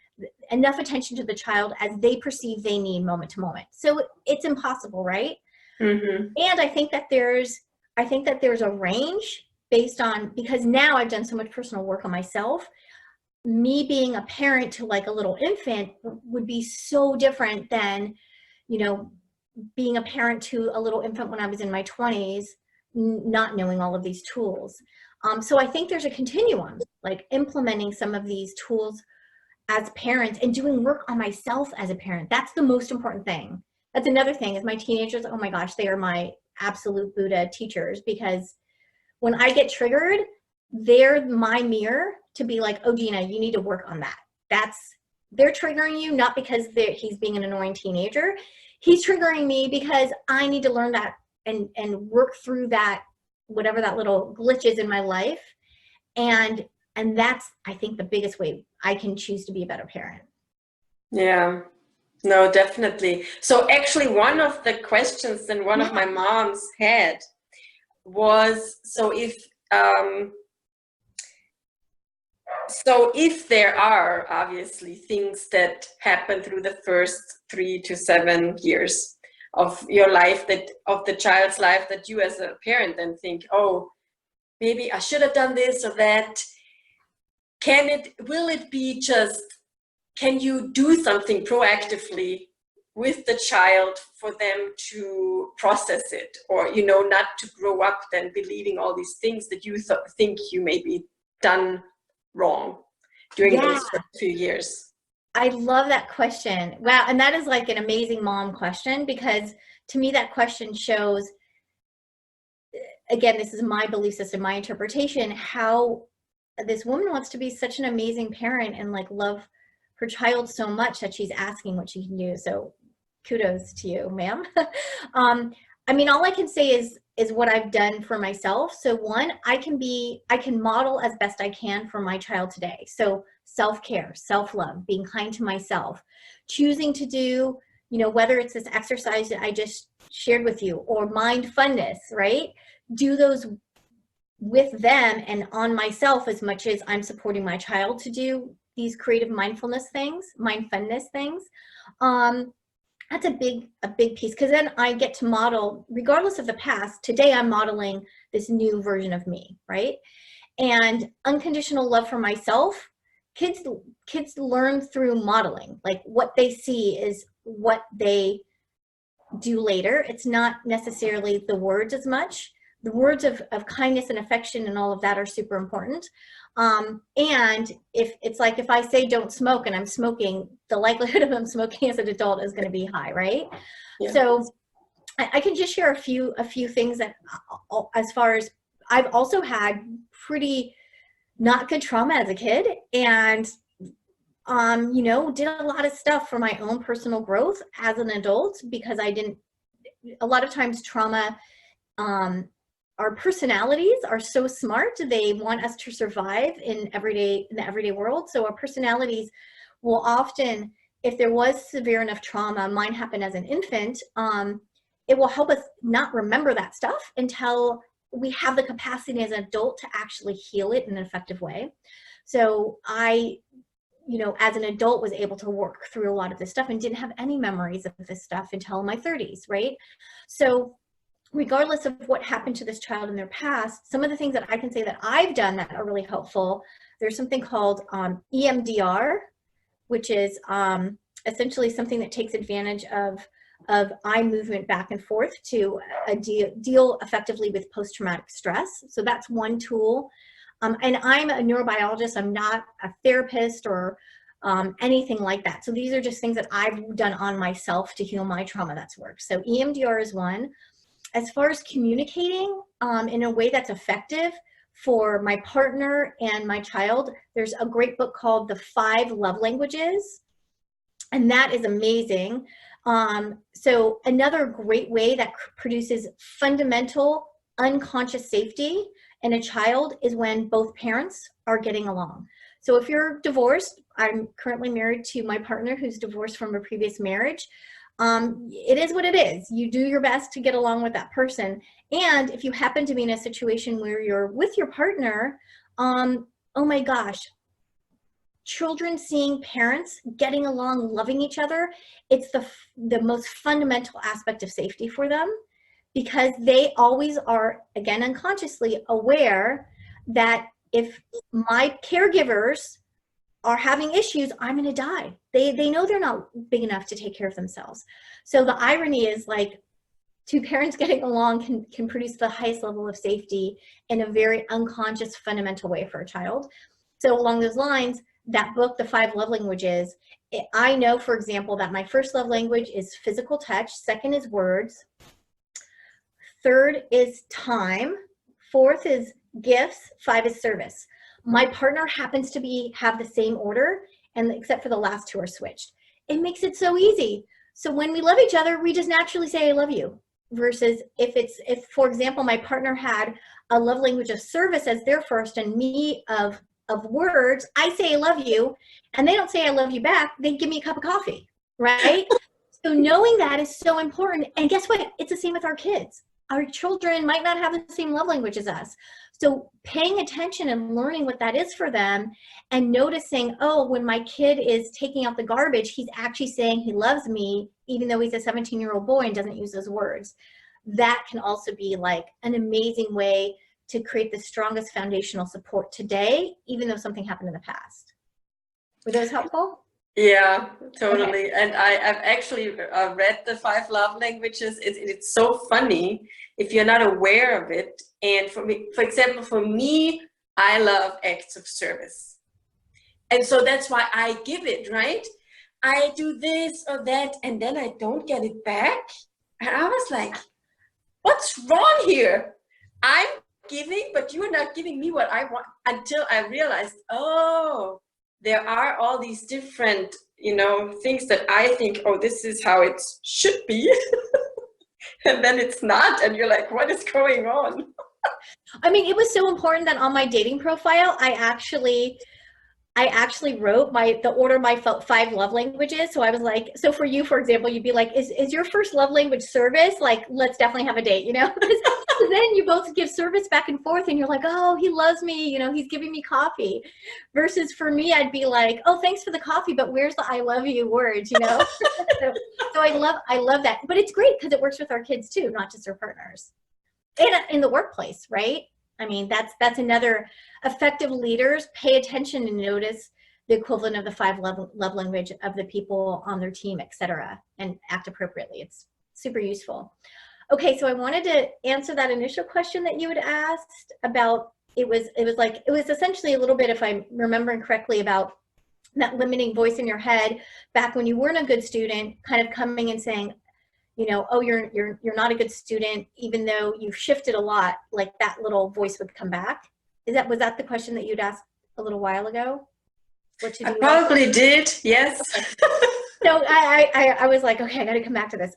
enough attention to the child as they perceive they need moment to moment. So it's impossible, right? Mm-hmm. And I think that there's a range based on, because now I've done so much personal work on myself. Me being a parent to, like, a little infant would be so different than, you know, being a parent to a little infant when I was in my 20s, not knowing all of these tools. So I think there's a continuum, like implementing some of these tools as parents and doing work on myself as a parent. That's the most important thing. That's another thing is my teenagers, oh my gosh, they are my absolute Buddha teachers, because when I get triggered, they're my mirror to be like, oh, Gina, you need to work on that. They're triggering you, not because he's being an annoying teenager. He's triggering me because I need to learn that and work through that, whatever that little glitch is in my life. And that's, I think, the biggest way I can choose to be a better parent. Yeah, no, definitely. So actually one of the questions that one of my moms had was, so if there are obviously things that happen through the first 3 to 7 years, of your life, that of the child's life, that you as a parent then think, oh, maybe I should have done this or that. Will it be just, can you do something proactively with the child for them to process it, or, you know, not to grow up then believing all these things that you think you maybe done wrong during those first few years? I love that question. Wow. And that is like an amazing mom question, because to me, that question shows, again, this is my belief system, my interpretation, how this woman wants to be such an amazing parent and like love her child so much that she's asking what she can do. So kudos to you, ma'am. I mean, all I can say is what I've done for myself. So one, I can model as best I can for my child today. So self-care, self-love, being kind to myself, choosing to do, you know, whether it's this exercise that I just shared with you or MindFUNness, right? Do those with them and on myself as much as I'm supporting my child to do these creative mindfulness things, MindFUNness things. That's a big piece, because then I get to model, regardless of the past, today I'm modeling this new version of me, right? And unconditional love for myself, kids learn through modeling. Like what they see is what they do later. It's not necessarily the words as much. The words of kindness and affection and all of that are super important. And if it's like, if I say don't smoke and I'm smoking, the likelihood of them smoking as an adult is going to be high, right? Yeah. So I can just share a few things that, as far as, I've also had pretty not good trauma as a kid, and you know, did a lot of stuff for my own personal growth as an adult, because a lot of times trauma, our personalities are so smart. They want us to survive in the everyday world. So our personalities will often, if there was severe enough trauma, mine happened as an infant, it will help us not remember that stuff until we have the capacity as an adult to actually heal it in an effective way. So I, you know, as an adult was able to work through a lot of this stuff and didn't have any memories of this stuff until my 30s, right? So regardless of what happened to this child in their past, some of the things that I can say that I've done that are really helpful, there's something called EMDR, which is essentially something that takes advantage of eye movement back and forth to deal effectively with post-traumatic stress. So that's one tool. And I'm a neurobiologist. I'm not a therapist or anything like that. So these are just things that I've done on myself to heal my trauma that's worked. So EMDR is one. As far as communicating in a way that's effective for my partner and my child, there's a great book called The 5 Love Languages, and that is amazing. So another great way that produces fundamental unconscious safety in a child is when both parents are getting along. So if you're divorced, I'm currently married to my partner who's divorced from a previous marriage. It is what it is. You do your best to get along with that person. And if you happen to be in a situation where you're with your partner, oh my gosh, children seeing parents getting along, loving each other, it's the most fundamental aspect of safety for them, because they always are, again, unconsciously aware that if my caregivers are having issues, I'm going to die. They know they're not big enough to take care of themselves. So the irony is, like, two parents getting along can produce the highest level of safety in a very unconscious, fundamental way for a child. So along those lines, that book, The 5 Love Languages, I know, for example, that my first love language is physical touch. Second is words. Third is time. Fourth is gifts. 5 is service. My partner happens to have the same order, and except for the last 2 are switched. It makes it so easy. So when we love each other, we just naturally say, I love you. Versus if, for example, my partner had a love language of service as their first and me of words, I say I love you, and they don't say I love you back, they give me a cup of coffee, right? So knowing that is so important. And guess what? It's the same with our kids. our children might not have the same love language as us. So paying attention and learning what that is for them, and noticing, oh, when my kid is taking out the garbage, he's actually saying he loves me, even though he's a 17-year-old boy and doesn't use those words. That can also be like an amazing way to create the strongest foundational support today, even though something happened in the past. Were those helpful? Yeah, totally. Okay. And I've actually read the 5 love languages. It's so funny if you're not aware of it. And for me, for example, for me, I love acts of service. And so that's why I give it, right? I do this or that, and then I don't get it back. And I was like, what's wrong here? I'm giving, but you're not giving me what I want, until I realized, oh, there are all these different, things that I think, oh, this is how it should be. And then it's not. And you're like, what is going on? I mean, it was so important that on my dating profile, I actually wrote the order of my 5 love languages. So I was like, so for you, for example, you'd be like, is your first love language service? Like, let's definitely have a date, Because then you both give service back and forth, and you're like, oh, he loves me, he's giving me coffee. Versus for me, I'd be like, oh, thanks for the coffee, but where's the I love you words, So I love that. But it's great because it works with our kids too, not just our partners. And in the workplace, right? I mean, that's another. Effective leaders pay attention and notice the equivalent of the 5 love language of the people on their team, etc., and act appropriately. It's super useful. Okay, so I wanted to answer that initial question that you had asked about. It was essentially a little bit, if I'm remembering correctly, about that limiting voice in your head back when you weren't a good student, kind of coming and saying, oh, you're not a good student, even though you've shifted a lot. Like that little voice would come back. Was that the question that you'd asked a little while ago? What to do? I probably did, yes. Okay. So I was like, okay, I got to come back to this.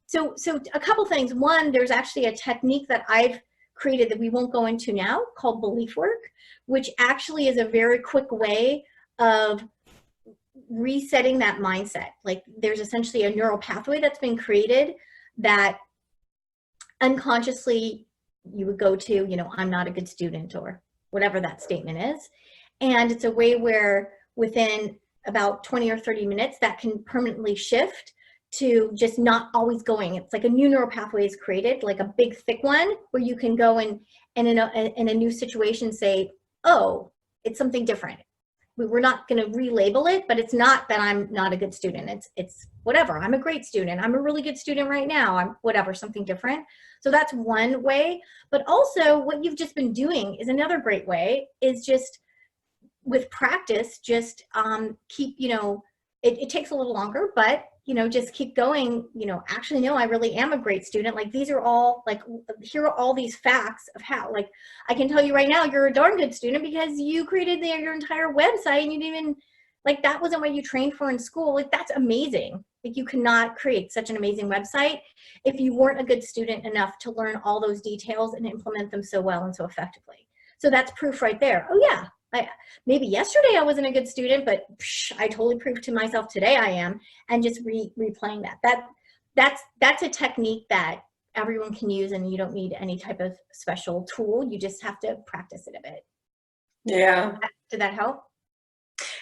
So a couple things. One, there's actually a technique that I've created that we won't go into now called belief work, which actually is a very quick way of resetting that mindset. Like there's essentially a neural pathway that's been created that unconsciously you would go to, I'm not a good student, or whatever that statement is. And it's a way where within about 20 or 30 minutes that can permanently shift to just not always going. It's like a new neural pathway is created, like a big thick one, where you can go and in a new situation say, oh, it's something different. We're not going to relabel it, but it's not that I'm not a good student. It's whatever. I'm a great student. I'm a really good student right now. I'm whatever, something different. So that's one way. But also what you've just been doing is another great way, is just with practice, just keep, it takes a little longer, but just keep going, actually, no, I really am a great student. Like these are all here are all these facts of how, like, I can tell you right now, you're a darn good student because you created your entire website and you didn't even, like, that wasn't what you trained for in school. Like, that's amazing. Like, you cannot create such an amazing website if you weren't a good student enough to learn all those details and implement them so well and so effectively. So that's proof right there. Oh yeah. Maybe yesterday I wasn't a good student, but I totally proved to myself today I am, and just replaying that. That's a technique that everyone can use, and you don't need any type of special tool. You just have to practice it a bit. Yeah. Did that help?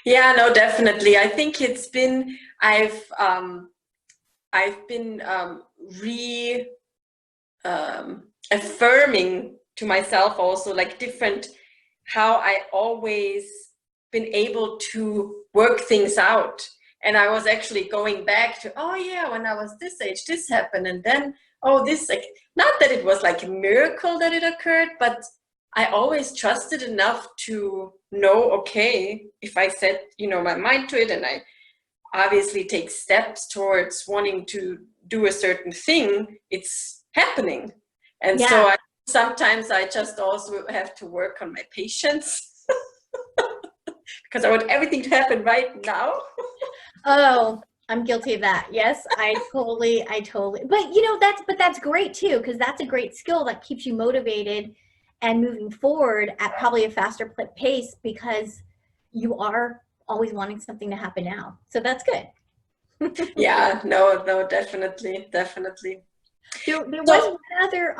Yeah, no, definitely. I think it's been, I've been affirming to myself also, like, different, how I always been able to work things out. And I was actually going back to, oh yeah, when I was this age, this happened. And then, oh, this, like, not that it was like a miracle that it occurred, but I always trusted enough to know, okay, if I set, my mind to it, and I obviously take steps towards wanting to do a certain thing, it's happening. And yeah. So sometimes I just also have to work on my patience because I want everything to happen right now. Oh, I'm guilty of that. Yes, I totally, but that's great too, because that's a great skill that keeps you motivated and moving forward at probably a faster pace, because you are always wanting something to happen now. So that's good. Yeah, no, definitely. There was So, one other,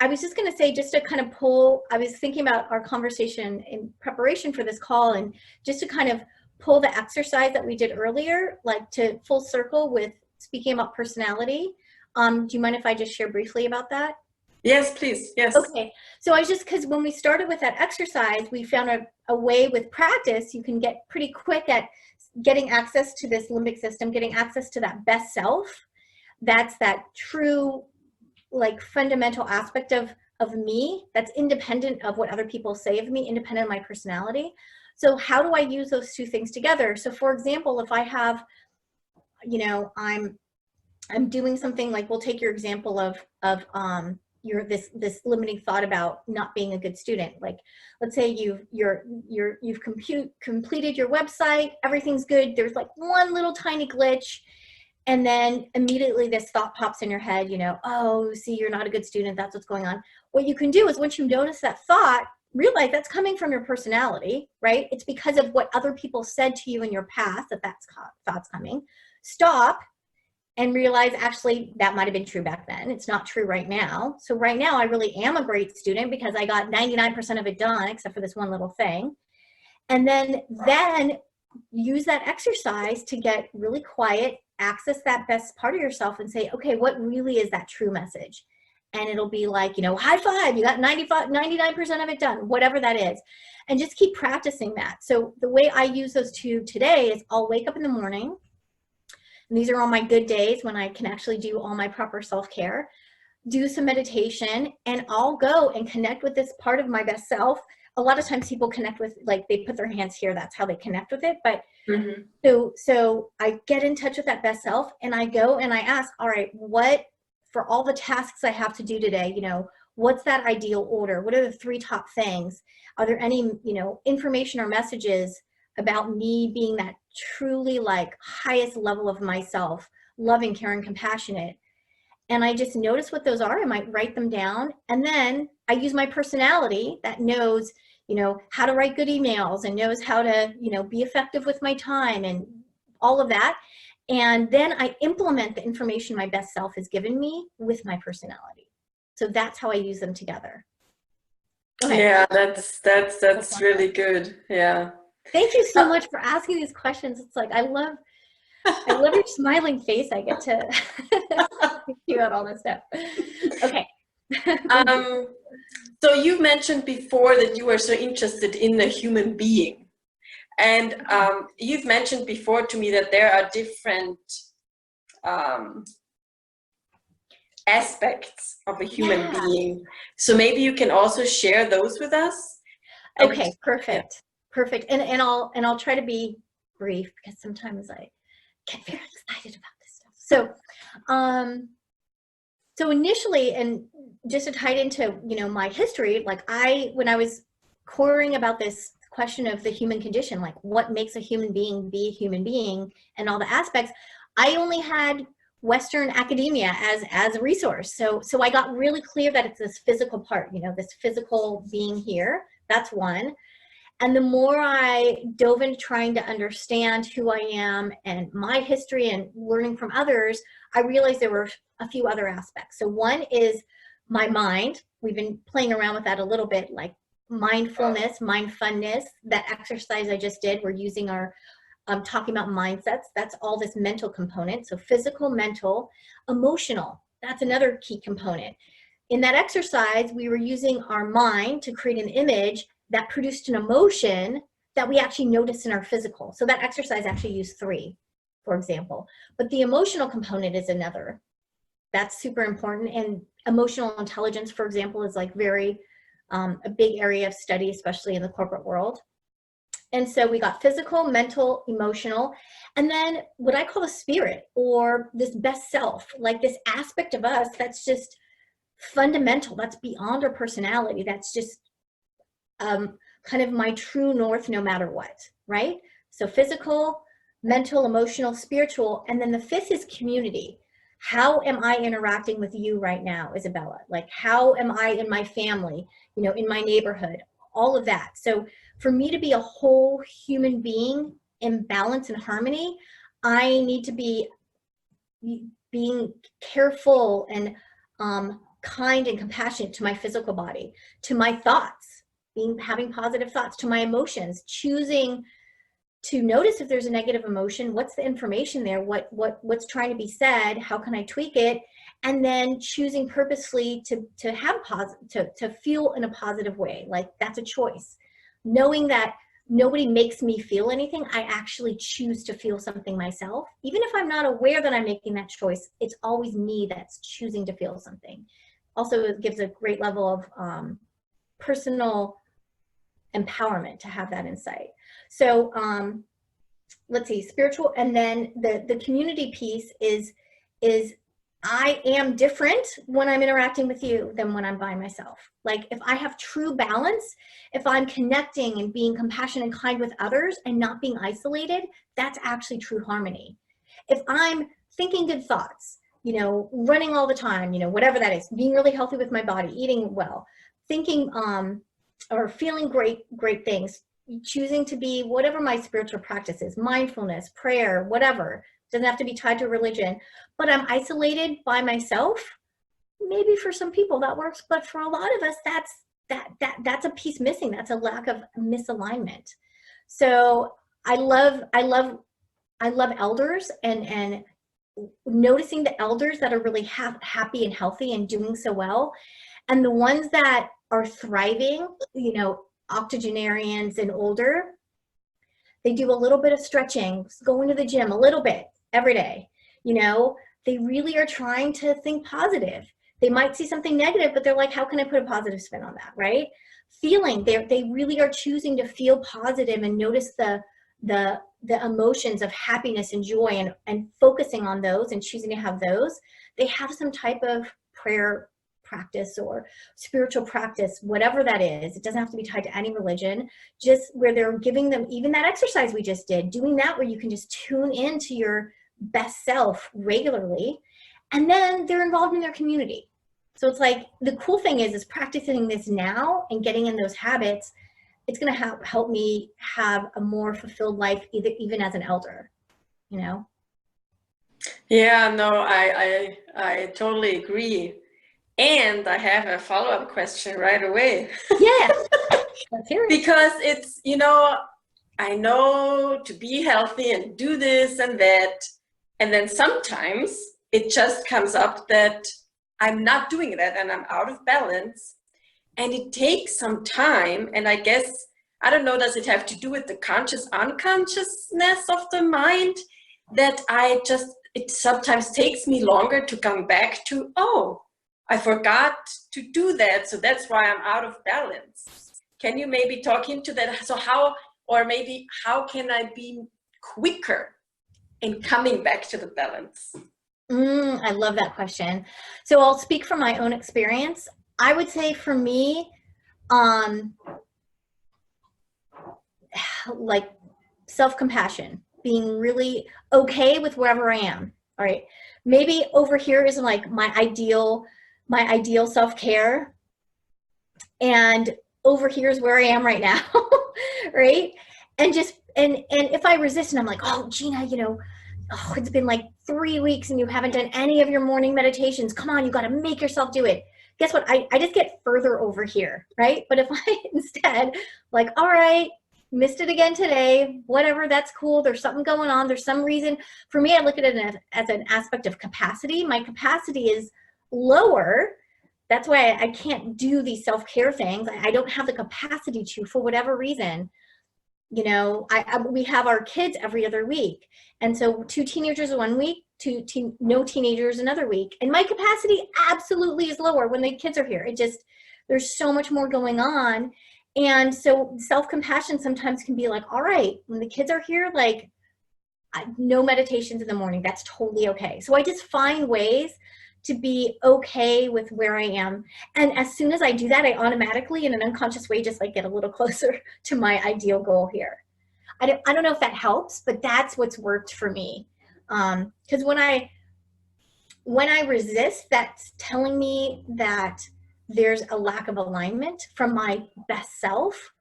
I was just going to say, just to kind of pull, I was thinking about our conversation in preparation for this call, and just to kind of pull the exercise that we did earlier, like to full circle with speaking about personality. Do you mind if I just share briefly about that? yes, please. Yes. Okay, so I just, because when we started with that exercise, we found a way with practice, you can get pretty quick at getting access to this limbic system, getting access to that best self. That's that true, like, fundamental aspect of me that's independent of what other people say of me, independent of my personality. So how do I use those two things together? So for example, if I have, you know, I'm doing something, like, we'll take your example of your this limiting thought about not being a good student. Like, let's say you've completed your website, everything's good, there's like one little tiny glitch, and then immediately this thought pops in your head, you know, oh, see, you're not a good student, that's what's going on. What you can do is, once you notice that thought, realize that's coming from your personality, right? It's because of what other people said to you in your past that's thoughts coming. Stop and realize, actually, that might have been true back then. It's not true right now. So right now, I really am a great student because I got 99% of it done, except for this one little thing. And then use that exercise to get really quiet, access that best part of yourself, and say, okay, what really is that true message? And it'll be like, you know, high five, you got 99% of it done, whatever that is. And just keep practicing that. So the way I use those two today is, I'll wake up in the morning, and these are all my good days when I can actually do all my proper self-care, do some meditation, and I'll go and connect with this part of my best self. A lot of times people connect with, like, they put their hands here, that's how they connect with it. But so I get in touch with that best self, and I go and I ask, all right, what, for all the tasks I have to do today, you know, what's that ideal order? What are the 3 top things? Are there any, you know, information or messages about me being that truly, like, highest level of myself, loving, caring, compassionate? And I just notice what those are. I might write them down. And then I use my personality that knows, you know, how to write good emails, and knows how to, you know, be effective with my time and all of that. And then I implement the information my best self has given me with my personality. So that's how I use them together. Okay. Yeah, that's really good. Yeah. Thank you so much for asking these questions. It's like, I love your smiling face. I get to you out all this stuff. Okay. So you mentioned before that you were so interested in the human being, and you've mentioned before to me that there are different aspects of a human being. So maybe you can also share those with us. Okay, perfect. Perfect. And I'll try to be brief, because sometimes I get very excited about this stuff. So initially, and just to tie it into, you know, my history, like, when I was querying about this question of the human condition, like, what makes a human being be a human being, and all the aspects, I only had Western academia as a resource. So I got really clear that it's this physical part, you know, this physical being here. That's one. And the more I dove into trying to understand who I am and my history and learning from others, I realized there were a few other aspects. So one is my mind. We've been playing around with that a little bit, like mindfulness, MindFUNness, that exercise I just did. We're using our talking about mindsets. That's all this mental component. So physical, mental, emotional. That's another key component. In that exercise, we were using our mind to create an image that produced an emotion that we actually noticed in our physical. So that exercise actually used 3, for example. But the emotional component is another. That's super important. And emotional intelligence, for example, is like very a big area of study, especially in the corporate world. And so we got physical, mental, emotional, and then what I call the spirit, or this best self, like this aspect of us that's just fundamental, that's beyond our personality, that's just kind of my true north no matter what, right? So physical, mental, emotional, spiritual, and then the 5th is community. How am I interacting with you right now, Isabella? Like, how am I in my family, you know, in my neighborhood, all of that. So for me to be a whole human being in balance and harmony, I need to be being careful and kind and compassionate to my physical body, to my thoughts, having positive thoughts, to my emotions, choosing to notice if there's a negative emotion, what's the information there, what's trying to be said, how can I tweak it, and then choosing purposefully to have to feel in a positive way. Like, that's a choice. Knowing that nobody makes me feel anything, I actually choose to feel something myself. Even if I'm not aware that I'm making that choice, it's always me that's choosing to feel something. Also, it gives a great level of personal empowerment to have that insight. So let's see, spiritual, and then the community piece is I am different when I'm interacting with you than when I'm by myself. Like, if I have true balance, if I'm connecting and being compassionate and kind with others and not being isolated, that's actually true harmony. If I'm thinking good thoughts, you know, running all the time, you know, whatever that is, being really healthy with my body, eating well, thinking or feeling great things, choosing to be whatever my spiritual practice is, mindfulness, prayer, whatever, doesn't have to be tied to religion, but I'm isolated by myself. Maybe for some people that works, but for a lot of us, that's a piece missing. That's a lack of misalignment. So I love elders, and noticing the elders that are really happy and healthy and doing so well, and the ones that are thriving, you know, octogenarians and older, they do a little bit of stretching, going to the gym a little bit every day. You know, they really are trying to think positive. They might see something negative, but they're like, how can I put a positive spin on that, right? Feeling, they really are choosing to feel positive and notice the emotions of happiness and joy, and focusing on those and choosing to have those. They have some type of prayer practice or spiritual practice, whatever that is. It doesn't have to be tied to any religion, just where they're giving them, even that exercise we just did, doing that where you can just tune into your best self regularly, and then they're involved in their community. So it's like, the cool thing is practicing this now and getting in those habits. It's going to help me have a more fulfilled life, even as an elder, you know? Yeah, no, I totally agree. And I have a follow-up question right away. Yeah, let's hear it. Because it's, you know, I know to be healthy and do this and that, and then sometimes it just comes up that I'm not doing that and I'm out of balance, and it takes some time. And I guess, I don't know, does it have to do with the conscious unconsciousness of the mind, that it sometimes takes me longer to come back to, oh, I forgot to do that, so that's why I'm out of balance. Can you maybe talk into that? So how can I be quicker in coming back to the balance? I love that question. So I'll speak from my own experience. I would say for me, like self-compassion, being really okay with wherever I am. All right. Maybe over here isn't like my ideal self-care, and over here is where I am right now. Right. And if I resist and I'm like, oh, Gina, you know, oh, it's been like 3 weeks and you haven't done any of your morning meditations. Come on, you got to make yourself do it. Guess what? I just get further over here, right? But if I instead, like, all right, missed it again today, whatever, that's cool. There's something going on. There's some reason. For me, I look at it as an aspect of capacity. My capacity is lower. That's why I can't do these self-care things. I don't have the capacity to, for whatever reason. You know, we have our kids every other week. And so 2 teenagers 1 week, no teenagers another week. And my capacity absolutely is lower when the kids are here. There's so much more going on. And so self-compassion sometimes can be like, all right, when the kids are here, like, no meditations in the morning. That's totally okay. So I just find ways to be okay with where I am. And as soon as I do that, I automatically, in an unconscious way, just like get a little closer to my ideal goal here. I don't know if that helps, but that's what's worked for me. Because when I resist, that's telling me that there's a lack of alignment from my best self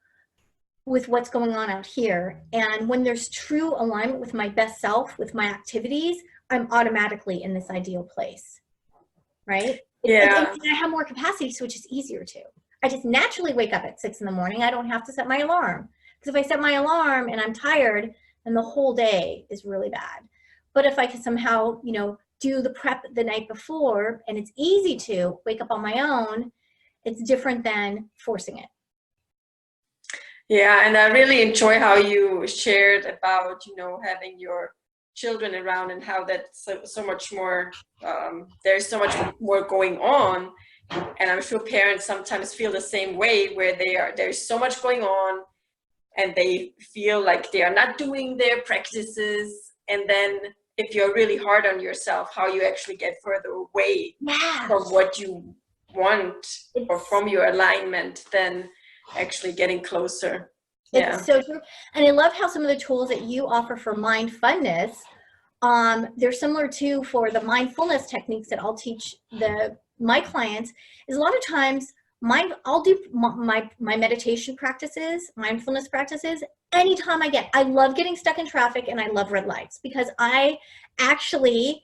with what's going on out here. And when there's true alignment with my best self, with my activities, I'm automatically in this ideal place. Right? Yeah. And I have more capacity, so it's just easier to. I just naturally wake up at 6 in the morning. I don't have to set my alarm. Because if I set my alarm and I'm tired, then the whole day is really bad. But if I can somehow, you know, do the prep the night before, and it's easy to wake up on my own, it's different than forcing it. Yeah, and I really enjoy how you shared about, you know, having your children around and how that's so much more, there's so much more going on. And I'm sure parents sometimes feel the same way, where there's so much going on and they feel like they are not doing their practices. And then if you're really hard on yourself, how you actually get further away from what you want or from your alignment than actually getting closer. Yeah. It's so true. And I love how some of the tools that you offer for MindFUNness, they're similar to for the mindfulness techniques that I'll teach my clients. Is a lot of times I'll do my meditation practices, mindfulness practices, anytime I love getting stuck in traffic, and I love red lights, because I actually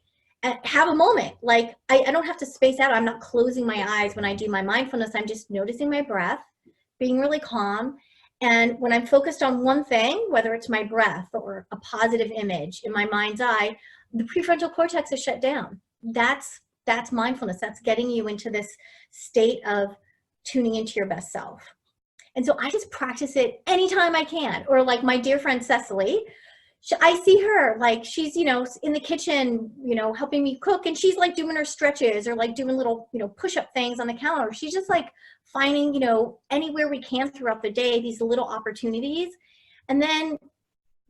have a moment. Like I don't have to space out. I'm not closing my eyes when I do my mindfulness. I'm just noticing my breath, being really calm. And when I'm focused on one thing, whether it's my breath or a positive image in my mind's eye, the prefrontal cortex is shut down. That's mindfulness. That's getting you into this state of tuning into your best self. And so I just practice it anytime I can. Or like my dear friend Cecily, I see her, like she's, you know, in the kitchen, you know, helping me cook, and she's like doing her stretches or like doing little, you know, push-up things on the counter. She's just like finding, you know, anywhere we can throughout the day, these little opportunities. And then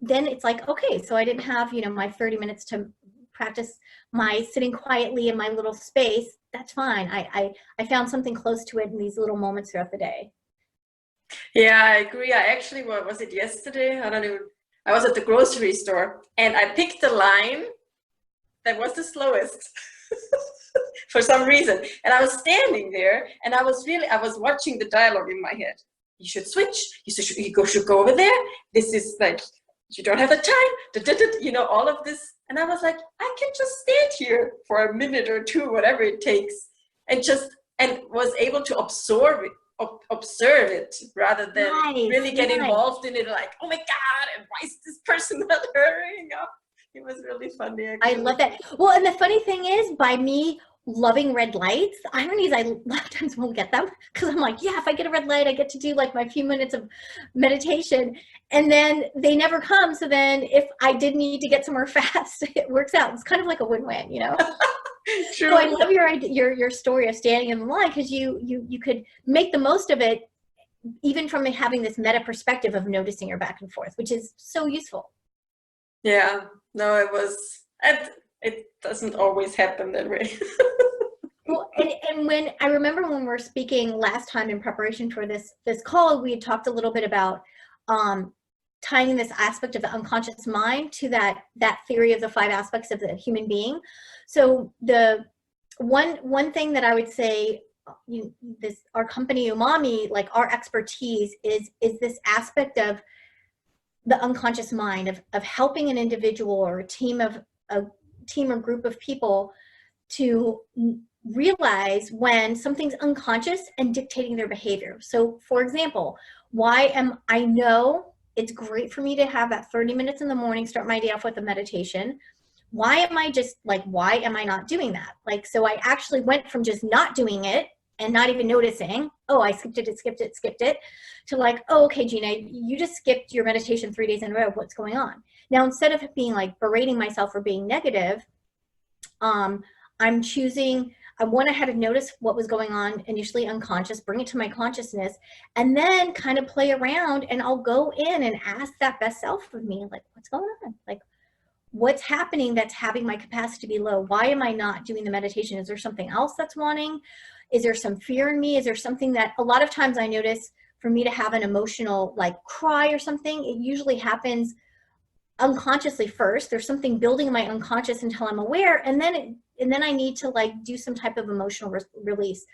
it's like, okay, so I didn't have, you know, my 30 minutes to practice my sitting quietly in my little space. That's fine. I found something close to it in these little moments throughout the day. Yeah, I agree. I actually, what was it, yesterday? I don't know. I was at the grocery store and I picked the line that was the slowest for some reason. And I was standing there and I was watching the dialogue in my head. You should switch. You should go over there. This is like, you don't have the time, you know, all of this. And I was like, I can just stand here for a minute or two, whatever it takes, and was able to observe it rather than really get involved in it, like, oh my God, and why is this person not hurrying up? It was really funny, actually. I love that. Well, and the funny thing is, by me loving red lights, the irony is I a lot of times won't get them, because I'm like, yeah, if I get a red light, I get to do like my few minutes of meditation, and then they never come. So then if I did need to get somewhere fast, it works out. It's kind of like a win-win, you know? True. So I love your story of standing in the line, because you could make the most of it, even from having this meta perspective of noticing your back and forth, which is so useful. Yeah, no, it doesn't always happen that way. Well, and when I remember when we were speaking last time in preparation for this call, we had talked a little bit about tying this aspect of the unconscious mind to that theory of the 5 aspects of the human being. So the one thing that I would say, our company Umami, like our expertise is this aspect of the unconscious mind, of helping an individual or a team or group of people to realize when something's unconscious and dictating their behavior. So for example, I know it's great for me to have that 30 minutes in the morning, start my day off with a meditation. Why am I not doing that? Like, so I actually went from just not doing it and not even noticing, oh, I skipped it, to like, oh, okay, Gina, you just skipped your meditation 3 days in a row. What's going on? Now, instead of being like berating myself for being negative, I'm choosing, I went ahead and noticed what was going on initially unconscious, bring it to my consciousness, and then kind of play around, and I'll go in and ask that best self of me, like, what's going on? Like, what's happening that's having my capacity to be low? Why am I not doing the meditation? Is there something else that's wanting? Is there some fear in me? Is there something that a lot of times I notice for me to have an emotional like cry or something, it usually happens unconsciously first. There's something building in my unconscious until I'm aware, and then I need to like do some type of emotional release,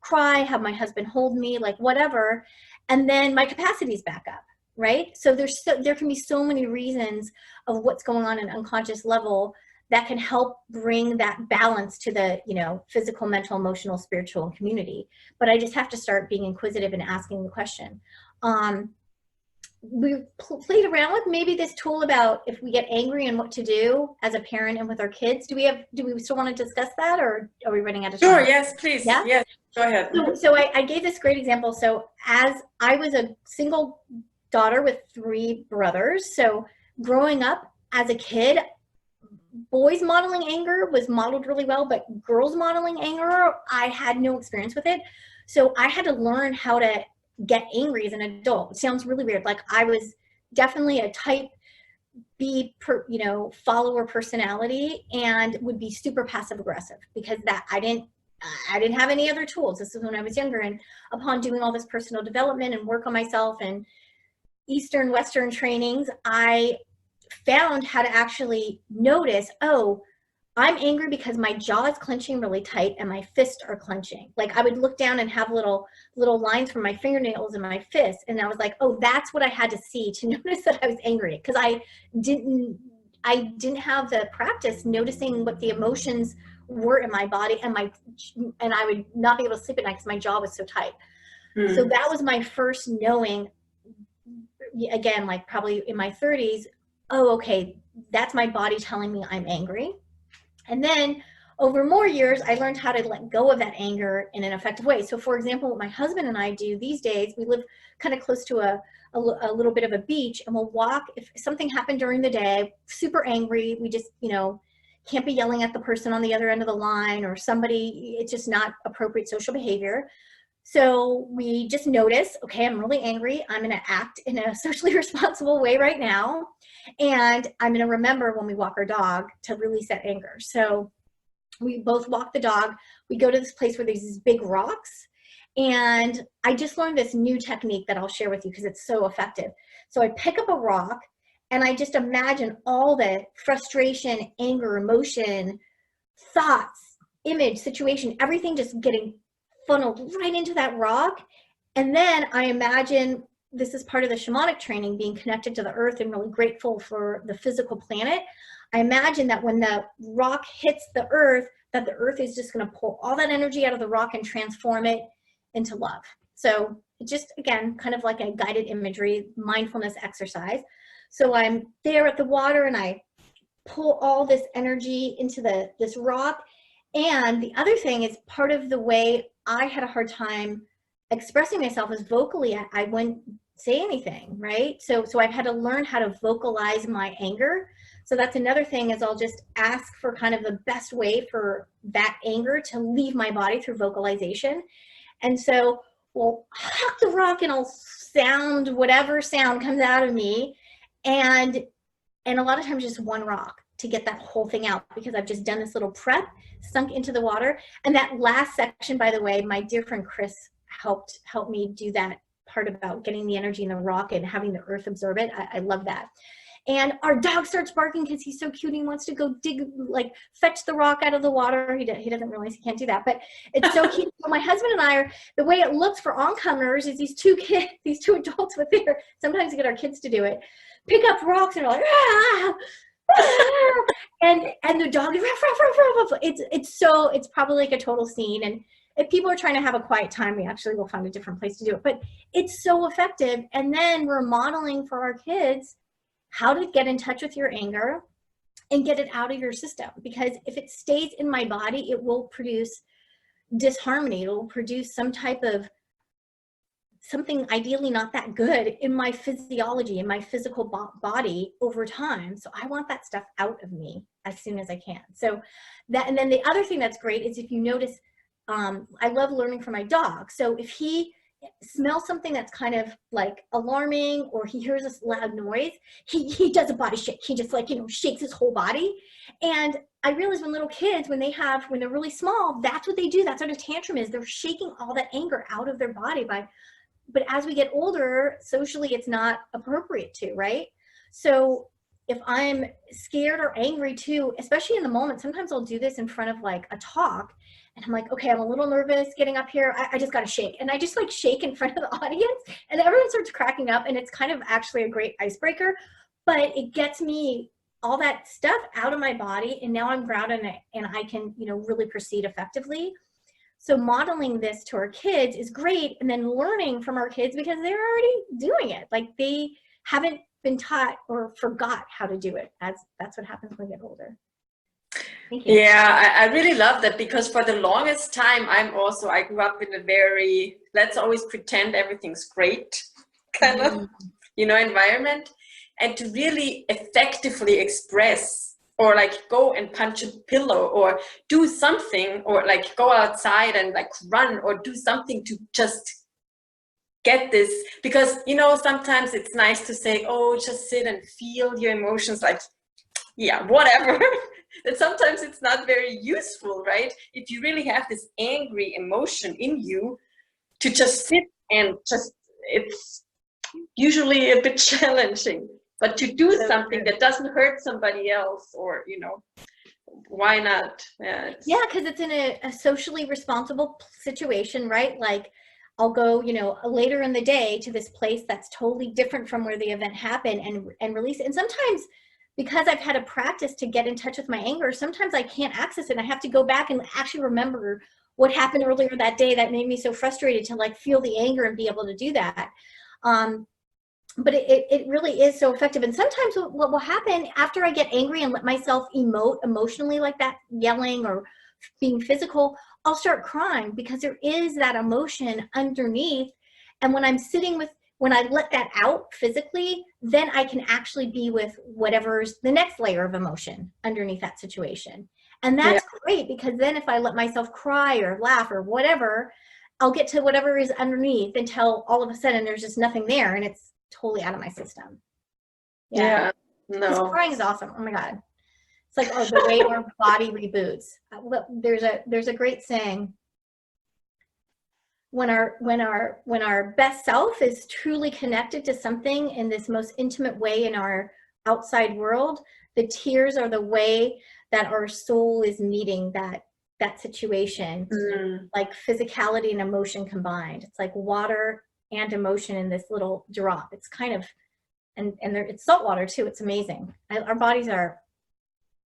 cry, have my husband hold me, like whatever, and then my capacity's back up, right? So there can be so many reasons of what's going on at an unconscious level that can help bring that balance to the, you know, physical, mental, emotional, spiritual, and community. But I just have to start being inquisitive and asking the question. We played around with maybe this tool about if we get angry and what to do as a parent and with our kids. Do we still want to discuss that, or are we running out of time? Sure, yes, please. Yeah? Yes, go ahead. So I gave this great example. So as I was a single daughter with 3 brothers, so growing up as a kid, boys modeling anger was modeled really well, but girls modeling anger, I had no experience with it. So I had to learn how to get angry as an adult. It sounds really weird. Like I was definitely a type B, follower personality, and would be super passive aggressive because that I didn't have any other tools. This is when I was younger, and upon doing all this personal development and work on myself and Eastern, Western trainings, I found how to actually notice, oh, I'm angry because my jaw is clenching really tight and my fists are clenching. Like I would look down and have little lines from my fingernails and my fists. And I was like, oh, that's what I had to see to notice that I was angry. Because I didn't have the practice noticing what the emotions were in my body, and I would not be able to sleep at night because my jaw was so tight. So that was my first knowing, again, like probably in my 30s, oh, okay, that's my body telling me I'm angry. And then over more years, I learned how to let go of that anger in an effective way. So for example, what my husband and I do these days, we live kind of close to a little bit of a beach, and we'll walk. If something happened during the day, super angry, we just, can't be yelling at the person on the other end of the line or somebody, it's just not appropriate social behavior. So we just notice, okay, I'm really angry. I'm going to act in a socially responsible way right now. And I'm going to remember when we walk our dog to release that anger. So we both walk the dog. We go to this place where there's these big rocks. And I just learned this new technique that I'll share with you because it's so effective. So I pick up a rock and I just imagine all the frustration, anger, emotion, thoughts, image, situation, everything just getting funneled right into that rock. And then I imagine, this is part of the shamanic training, being connected to the earth and really grateful for the physical planet. I imagine that when the rock hits the earth, that the earth is just going to pull all that energy out of the rock and transform it into love. So just, again, kind of like a guided imagery, mindfulness exercise. So I'm there at the water and I pull all this energy into this rock. And the other thing is, part of the way I had a hard time expressing myself is vocally. I wouldn't say anything, right? So I've had to learn how to vocalize my anger. So that's another thing, is I'll just ask for kind of the best way for that anger to leave my body through vocalization. And so we'll huck the rock and I'll sound whatever sound comes out of me. And a lot of times just one rock to get that whole thing out, because I've just done this little prep, sunk into the water. And that last section, by the way, my dear friend Chris helped me do that part about getting the energy in the rock and having the earth absorb it. I love that. And our dog starts barking because he's so cute. He wants to go dig, like fetch the rock out of the water. He doesn't realize he can't do that, but it's so cute. So my husband and I are, the way it looks for oncomers is these two adults with sometimes we get our kids to do it, pick up rocks and are like, ah! and the dog is ruff, ruff. It's probably like a total scene. And if people are trying to have a quiet time, we actually will find a different place to do it, but it's so effective. And then we're modeling for our kids how to get in touch with your anger and get it out of your system, because if it stays in my body, it will produce disharmony. It will produce some type of something ideally not that good in my physiology, in my physical body over time. So I want that stuff out of me as soon as I can. So that, and then the other thing that's great is, if you notice, I love learning from my dog. So if he smells something that's kind of like alarming, or he hears a loud noise, he does a body shake. He just shakes his whole body. And I realize when little kids, when they're really small, that's what they do. That's what a tantrum is. They're shaking all that anger out of their body but as we get older, socially, it's not appropriate to, right? So if I'm scared or angry too, especially in the moment, sometimes I'll do this in front of like a talk, and I'm like, okay, I'm a little nervous getting up here. I just got to shake. And I just like shake in front of the audience, and everyone starts cracking up, and it's kind of actually a great icebreaker, but it gets me all that stuff out of my body, and now I'm grounded and I can, you know, really proceed effectively. So modeling this to our kids is great, and then learning from our kids because they're already doing it. Like they haven't been taught or forgot how to do it. That's what happens when we get older. Thank you. Yeah, I really love that, because for the longest time, I grew up in a very, let's always pretend everything's great kind of, you know, environment. And to really effectively express, or like go and punch a pillow or do something, or like go outside and like run or do something to just get this, because, you know, sometimes it's nice to say, oh, just sit and feel your emotions, like, yeah, whatever. And sometimes it's not very useful, right? If you really have this angry emotion in you, to just sit and just, it's usually a bit challenging. But to do something that doesn't hurt somebody else, or, you know, why not? Yeah, because it's in a socially responsible situation, right? Like I'll go, you know, later in the day to this place that's totally different from where the event happened, and release it. And sometimes, because I've had a practice to get in touch with my anger, sometimes I can't access it. I have to go back and actually remember what happened earlier that day that made me so frustrated, to like feel the anger and be able to do that. But it really is so effective. And sometimes what will happen after I get angry and let myself emote emotionally like that, yelling or being physical, I'll start crying because there is that emotion underneath. And when I'm sitting with, when I let that out physically, then I can actually be with whatever's the next layer of emotion underneath that situation. And that's great, because then if I let myself cry or laugh or whatever, I'll get to whatever is underneath until all of a sudden there's just nothing there and it's totally out of my system. Yeah, no. Crying is awesome. Oh my God. It's like, oh, the way our body reboots. There's a great saying. When our best self is truly connected to something in this most intimate way in our outside world, the tears are the way that our soul is meeting that situation, like physicality and emotion combined. It's like water and emotion in this little drop. It's kind of, and it's salt water too. It's amazing. Our bodies are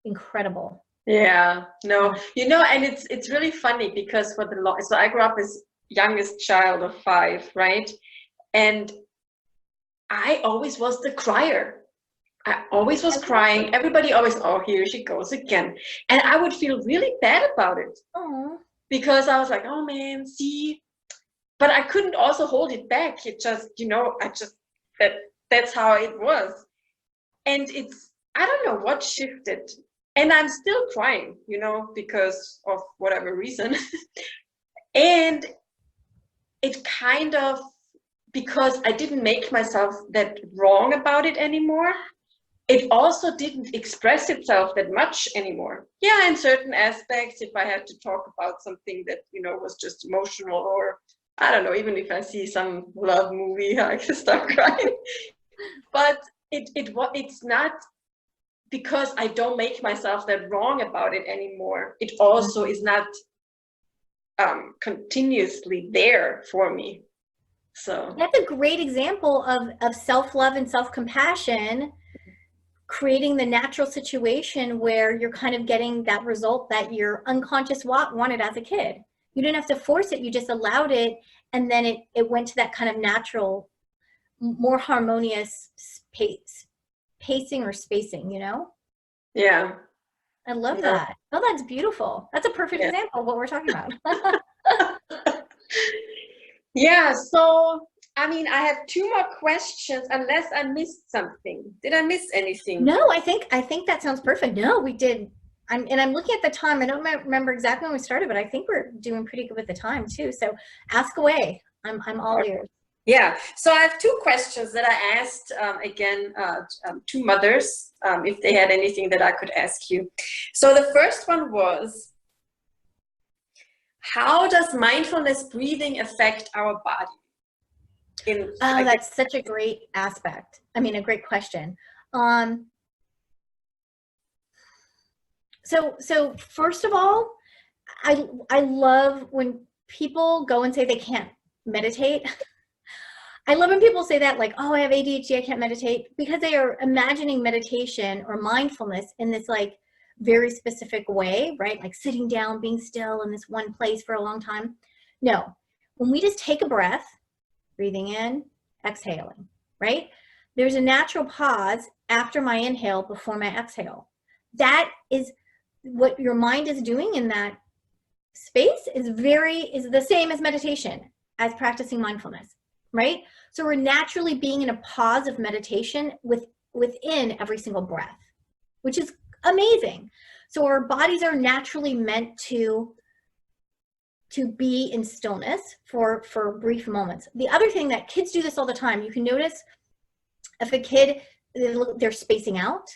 incredible. Yeah, no, you know, and it's really funny because so I grew up as youngest child of 5, right? And I always was the crier. I always was crying. Everybody always, oh, here she goes again. And I would feel really bad about it. Aww. Because I was like, oh man, see, but I couldn't also hold it back. It just, you know, that's how it was. And I don't know what shifted. And I'm still crying, you know, because of whatever reason. And it kind of, because I didn't make myself that wrong about it anymore, it also didn't express itself that much anymore. Yeah, in certain aspects, if I had to talk about something that, you know, was just emotional, or I don't know, even if I see some love movie, I can start crying. But it's not because I don't make myself that wrong about it anymore. It also is not continuously there for me. So that's a great example of self-love and self-compassion, creating the natural situation where you're kind of getting that result that your unconscious wanted as a kid. You didn't have to force it, you just allowed it, and then it went to that kind of natural, more harmonious pacing or spacing, you know? Yeah. I love that. Oh, that's beautiful. That's a perfect example of what we're talking about. Yeah, so I mean, I have 2 more questions, unless I missed something. Did I miss anything? No, I think that sounds perfect. No, we did. I'm looking at the time. I don't remember exactly when we started, but I think we're doing pretty good with the time too. So ask away. I'm all ears. Yeah, so I have 2 questions that I asked, again, 2 mothers, if they had anything that I could ask you. So the first one was, how does mindfulness breathing affect our body? That's such a great aspect. I mean, a great question. So first of all, I love when people go and say they can't meditate. I love when people say that, like, oh, I have ADHD, I can't meditate, because they are imagining meditation or mindfulness in this like very specific way, right? Like sitting down, being still in this one place for a long time. No, when we just take a breath, breathing in, exhaling, right? There's a natural pause after my inhale before my exhale. That is what your mind is doing in that space is the same as meditation, as practicing mindfulness, right? So we're naturally being in a pause of meditation within every single breath, which is amazing. So our bodies are naturally meant to be in stillness for brief moments. The other thing that kids do this all the time, you can notice if a kid, they're spacing out.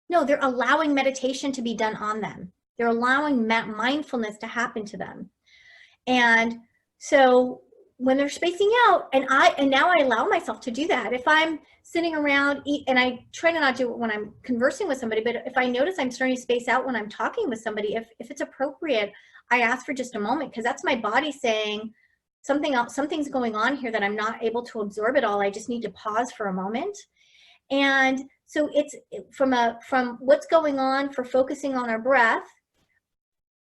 No, they're allowing meditation to be done on them. They're allowing mindfulness to happen to them. And so when they're spacing out, and now I allow myself to do that. If I'm sitting around, and I try to not do it when I'm conversing with somebody, but if I notice I'm starting to space out when I'm talking with somebody, if it's appropriate, I ask for just a moment, because that's my body saying something's going on here that I'm not able to absorb it all. I just need to pause for a moment. And so it's from what's going on for focusing on our breath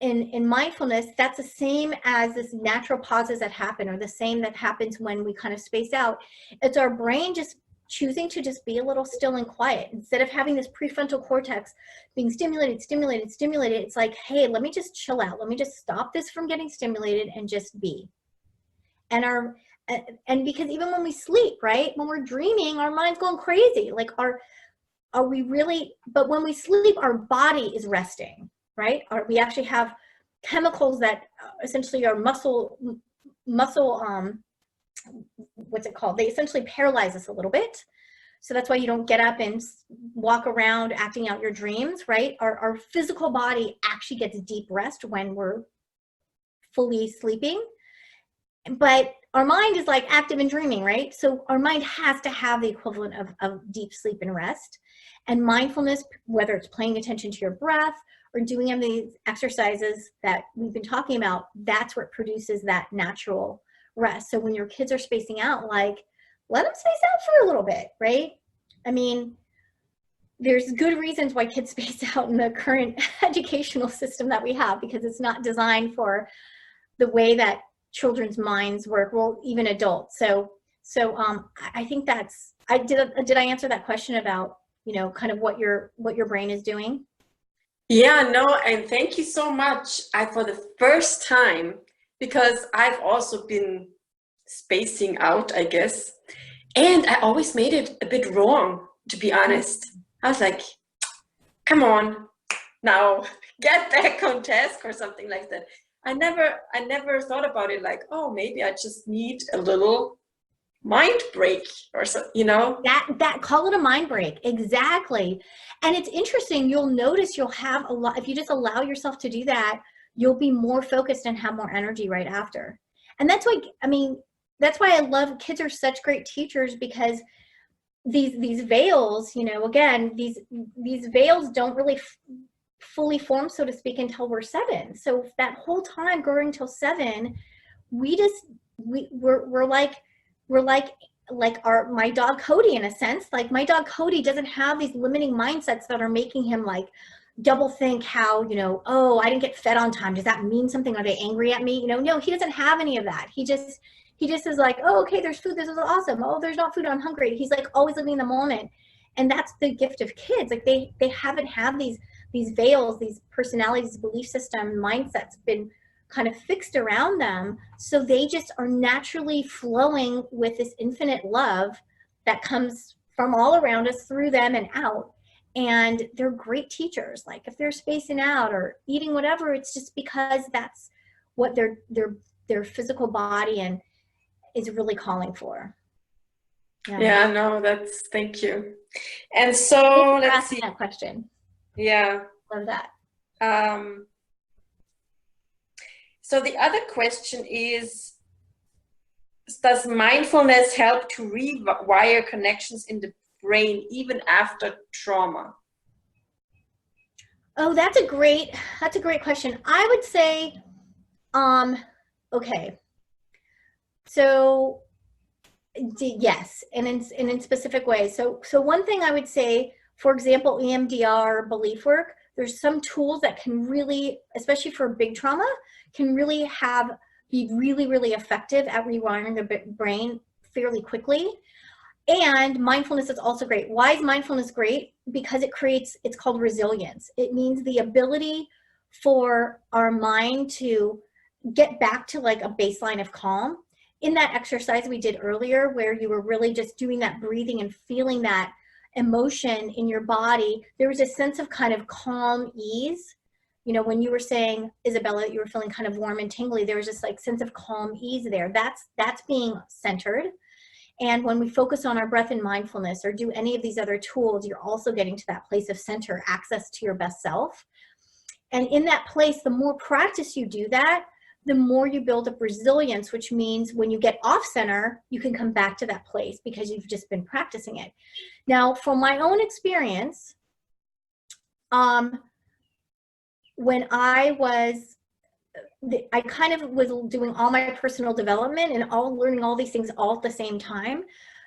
in mindfulness, that's the same as this natural pauses that happen, or the same that happens when we kind of space out. It's our brain just choosing to just be a little still and quiet. Instead of having this prefrontal cortex being stimulated, it's like, hey, let me just chill out. Let me just stop this from getting stimulated and just be. And because even when we sleep, right, when we're dreaming, our mind's going crazy. Like, are we really, but when we sleep, our body is resting, right? We actually have chemicals that essentially are muscle, what's it called? They essentially paralyze us a little bit. So that's why you don't get up and walk around acting out your dreams, right? Our physical body actually gets deep rest when we're fully sleeping. But our mind is like active and dreaming, right? So our mind has to have the equivalent of deep sleep and rest. And mindfulness, whether it's paying attention to your breath or doing any of these exercises that we've been talking about, that's what produces that natural rest. So when your kids are spacing out, like, let them space out for a little bit, right? I mean, there's good reasons why kids space out in the current educational system that we have, because it's not designed for the way that children's minds work, well, even adults. So I think did I answer that question about, kind of what your brain is doing? Yeah, no, and thank you so much. For the first time, because I've also been spacing out, I guess, and I always made it a bit wrong, to be honest. I was like, come on, now get back on task or something like that. I never thought about it like, oh, maybe I just need a little mind break or so, That call it a mind break. Exactly. And it's interesting. You'll notice you'll have a lot, if you just allow yourself to do that, you'll be more focused and have more energy right after. And that's why, that's why I love, kids are such great teachers, because these veils, again, these veils don't really fully form, so to speak, until we're 7. So that whole time growing till 7, we're like my dog Cody, in a sense. Like, my dog Cody doesn't have these limiting mindsets that are making him like double think how, oh, I didn't get fed on time, does that mean something, are they angry at me? No, he doesn't have any of that. He just is like, oh, okay, there's food, this is awesome. Oh, there's not food, I'm hungry. He's like always living in the moment. And that's the gift of kids. Like, they haven't had these veils, these personalities, belief system, mindsets been kind of fixed around them. So they just are naturally flowing with this infinite love that comes from all around us, through them and out. And they're great teachers. Like, if they're spacing out or eating whatever, it's just because that's what their physical body and is really calling for. Yeah, no, thank you. And so let's see that question. Yeah, love that. So the other question is, does mindfulness help to rewire connections in the brain even after trauma? Oh, that's a great question. I would say, okay. So Yes, and in specific ways. So one thing I would say, for example, EMDR belief work, there's some tools that can really, especially for big trauma, can really be really, really effective at rewiring the brain fairly quickly. And mindfulness is also great. Why is mindfulness great? Because it's called resilience. It means the ability for our mind to get back to like a baseline of calm. In that exercise we did earlier, where you were really just doing that breathing and feeling that emotion in your body, there was a sense of kind of calm ease. You know, when you were saying, Isabella, that you were feeling kind of warm and tingly, there was just like sense of calm ease there. That's being centered. And when we focus on our breath and mindfulness or do any of these other tools, you're also getting to that place of center, access to your best self. And in that place, the more practice you do that, the more you build up resilience, which means when you get off center, you can come back to that place because you've just been practicing it. Now, from my own experience, when I kind of was doing all my personal development and learning all these things all at the same time.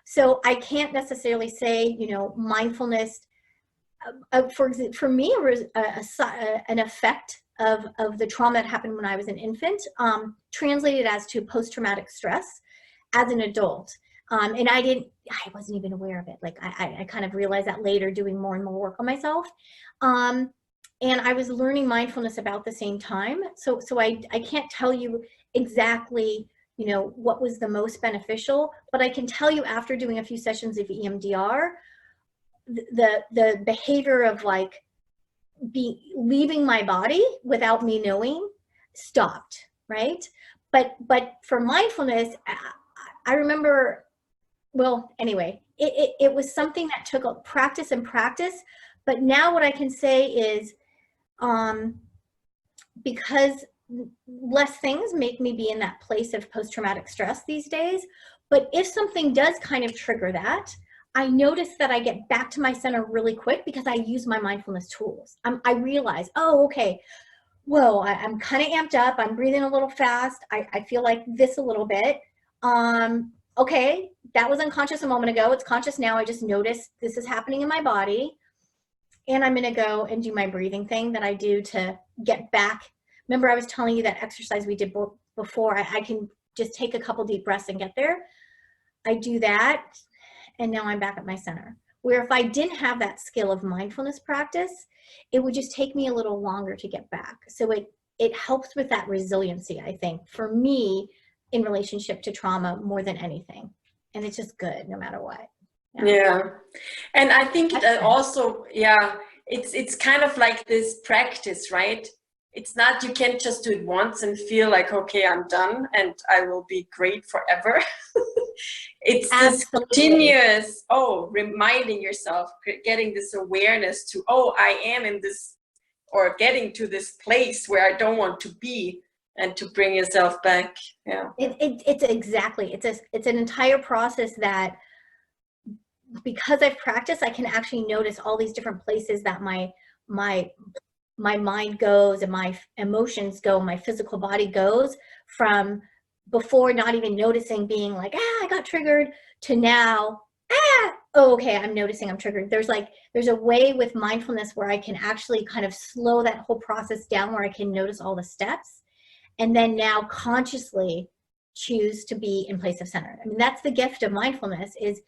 So I can't necessarily say, you know, mindfulness, for me, it was an effect of the trauma that happened when I was an infant, translated as to post-traumatic stress as an adult. And I wasn't even aware of it. Like I kind of realized that later, doing more and more work on myself. And I was learning mindfulness about the same time. So I can't tell you exactly, you know, what was the most beneficial, but I can tell you after doing a few sessions of EMDR, the behavior of like leaving my body without me knowing stopped, right? But for mindfulness, I remember, well, anyway, it was something that took a practice and practice. But now what I can say is, because less things make me be in that place of post-traumatic stress these days. But if something does kind of trigger that, I notice that I get back to my center really quick because I use my mindfulness tools. I realize, oh, okay, whoa, I'm kind of amped up. I'm breathing a little fast. I feel like this a little bit. Okay, that was unconscious a moment ago. It's conscious now. I just noticed this is happening in my body. And I'm going to go and do my breathing thing that I do to get back. Remember, I was telling you that exercise we did before. I can just take a couple deep breaths and get there. I do that, and now I'm back at my center. Where if I didn't have that skill of mindfulness practice, it would just take me a little longer to get back. So it helps with that resiliency, I think, for me in relationship to trauma more than anything. And it's just good no matter what. Yeah. And I think also, yeah, it's kind of like this practice, right? It's not, you can't just do it once and feel like, okay, I'm done and I will be great forever. It's this continuous, reminding yourself, getting this awareness to, I am in this, or getting to this place where I don't want to be, and to bring yourself back. Yeah. It's exactly, it's an entire process that, because I've practiced, I can actually notice all these different places that my mind goes and my emotions go, my physical body goes, from before not even noticing, being like, I got triggered, to now, okay, I'm noticing I'm triggered. There's a way with mindfulness where I can actually kind of slow that whole process down, where I can notice all the steps, and then now consciously choose to be in place of center. I mean, that's the gift of mindfulness, is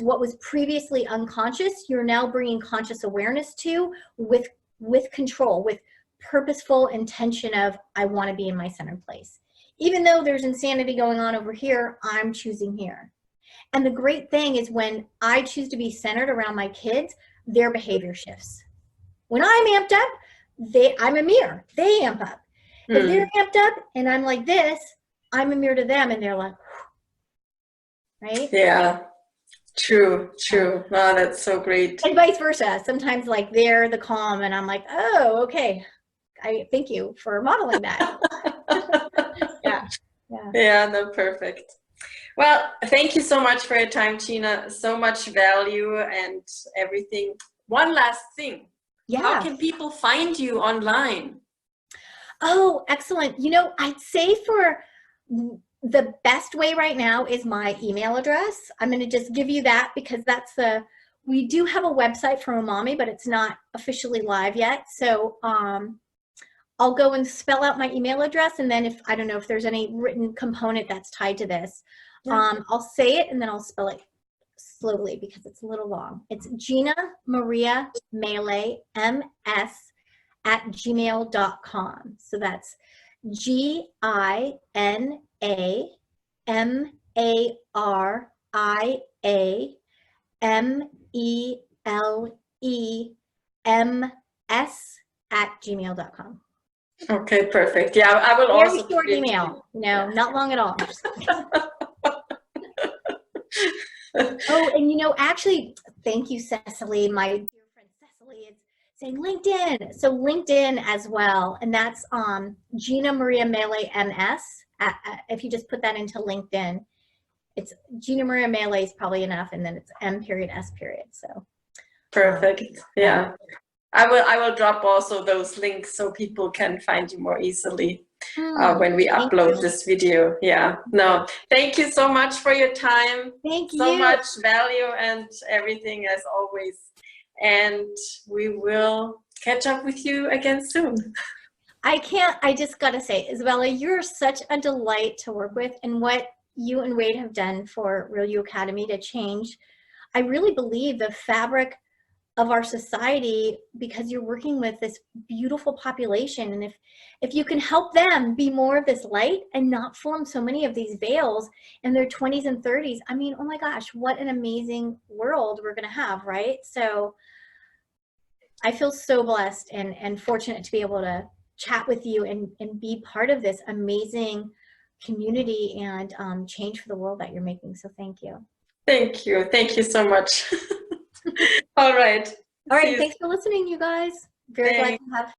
what was previously unconscious, you're now bringing conscious awareness to, with control, with purposeful intention of, I want to be in my centered place. Even though there's insanity going on over here, I'm choosing here. And the great thing is, when I choose to be centered around my kids, their behavior shifts. When I'm amped up, I'm a mirror. They amp up. If they're amped up and I'm like this, I'm a mirror to them, and they're like, right? Yeah. True. Wow, that's so great. And vice versa. Sometimes like they're the calm and I'm like, oh, okay. I thank you for modeling that. Yeah, no, perfect. Well, thank you so much for your time, Gina. So much value and everything. One last thing. Yeah. How can people find you online? Oh, excellent. You know, I'd say The best way right now is my email address. I'm going to just give you that because we do have a website for Umami, but it's not officially live yet. So I'll go and spell out my email address, and then I don't know if there's any written component that's tied to this. Yeah. I'll say it and then I'll spell it slowly because it's a little long. It's Gina Maria Mele, MS @gmail.com. So that's GinaMariaMelems @gmail.com. Okay, perfect. Yeah, I will Very also short email. No, not long at all. Oh, and actually, thank you, Cecily, my dear friend Cecily. It's saying LinkedIn. So LinkedIn as well, and that's Gina Maria Mele MS. If you just put that into LinkedIn, it's Gina Maria Mele is probably enough, and then it's M.S. So perfect. Yeah. I will drop also those links so people can find you more easily when we upload this video. Yeah. No, thank you so much for your time. Thank you. So much value and everything as always. And we will catch up with you again soon. I just got to say, Isabella, you're such a delight to work with, and what you and Wade have done for Real You Academy to change, I really believe, the fabric of our society, because you're working with this beautiful population. And if you can help them be more of this light and not form so many of these veils in their 20s and 30s, I mean, oh my gosh, what an amazing world we're going to have, right? So I feel so blessed and fortunate to be able to chat with you and be part of this amazing community and change for the world that you're making. So thank you. Thank you. Thank you so much. All right. All right. Thanks for listening, you guys. Very glad to have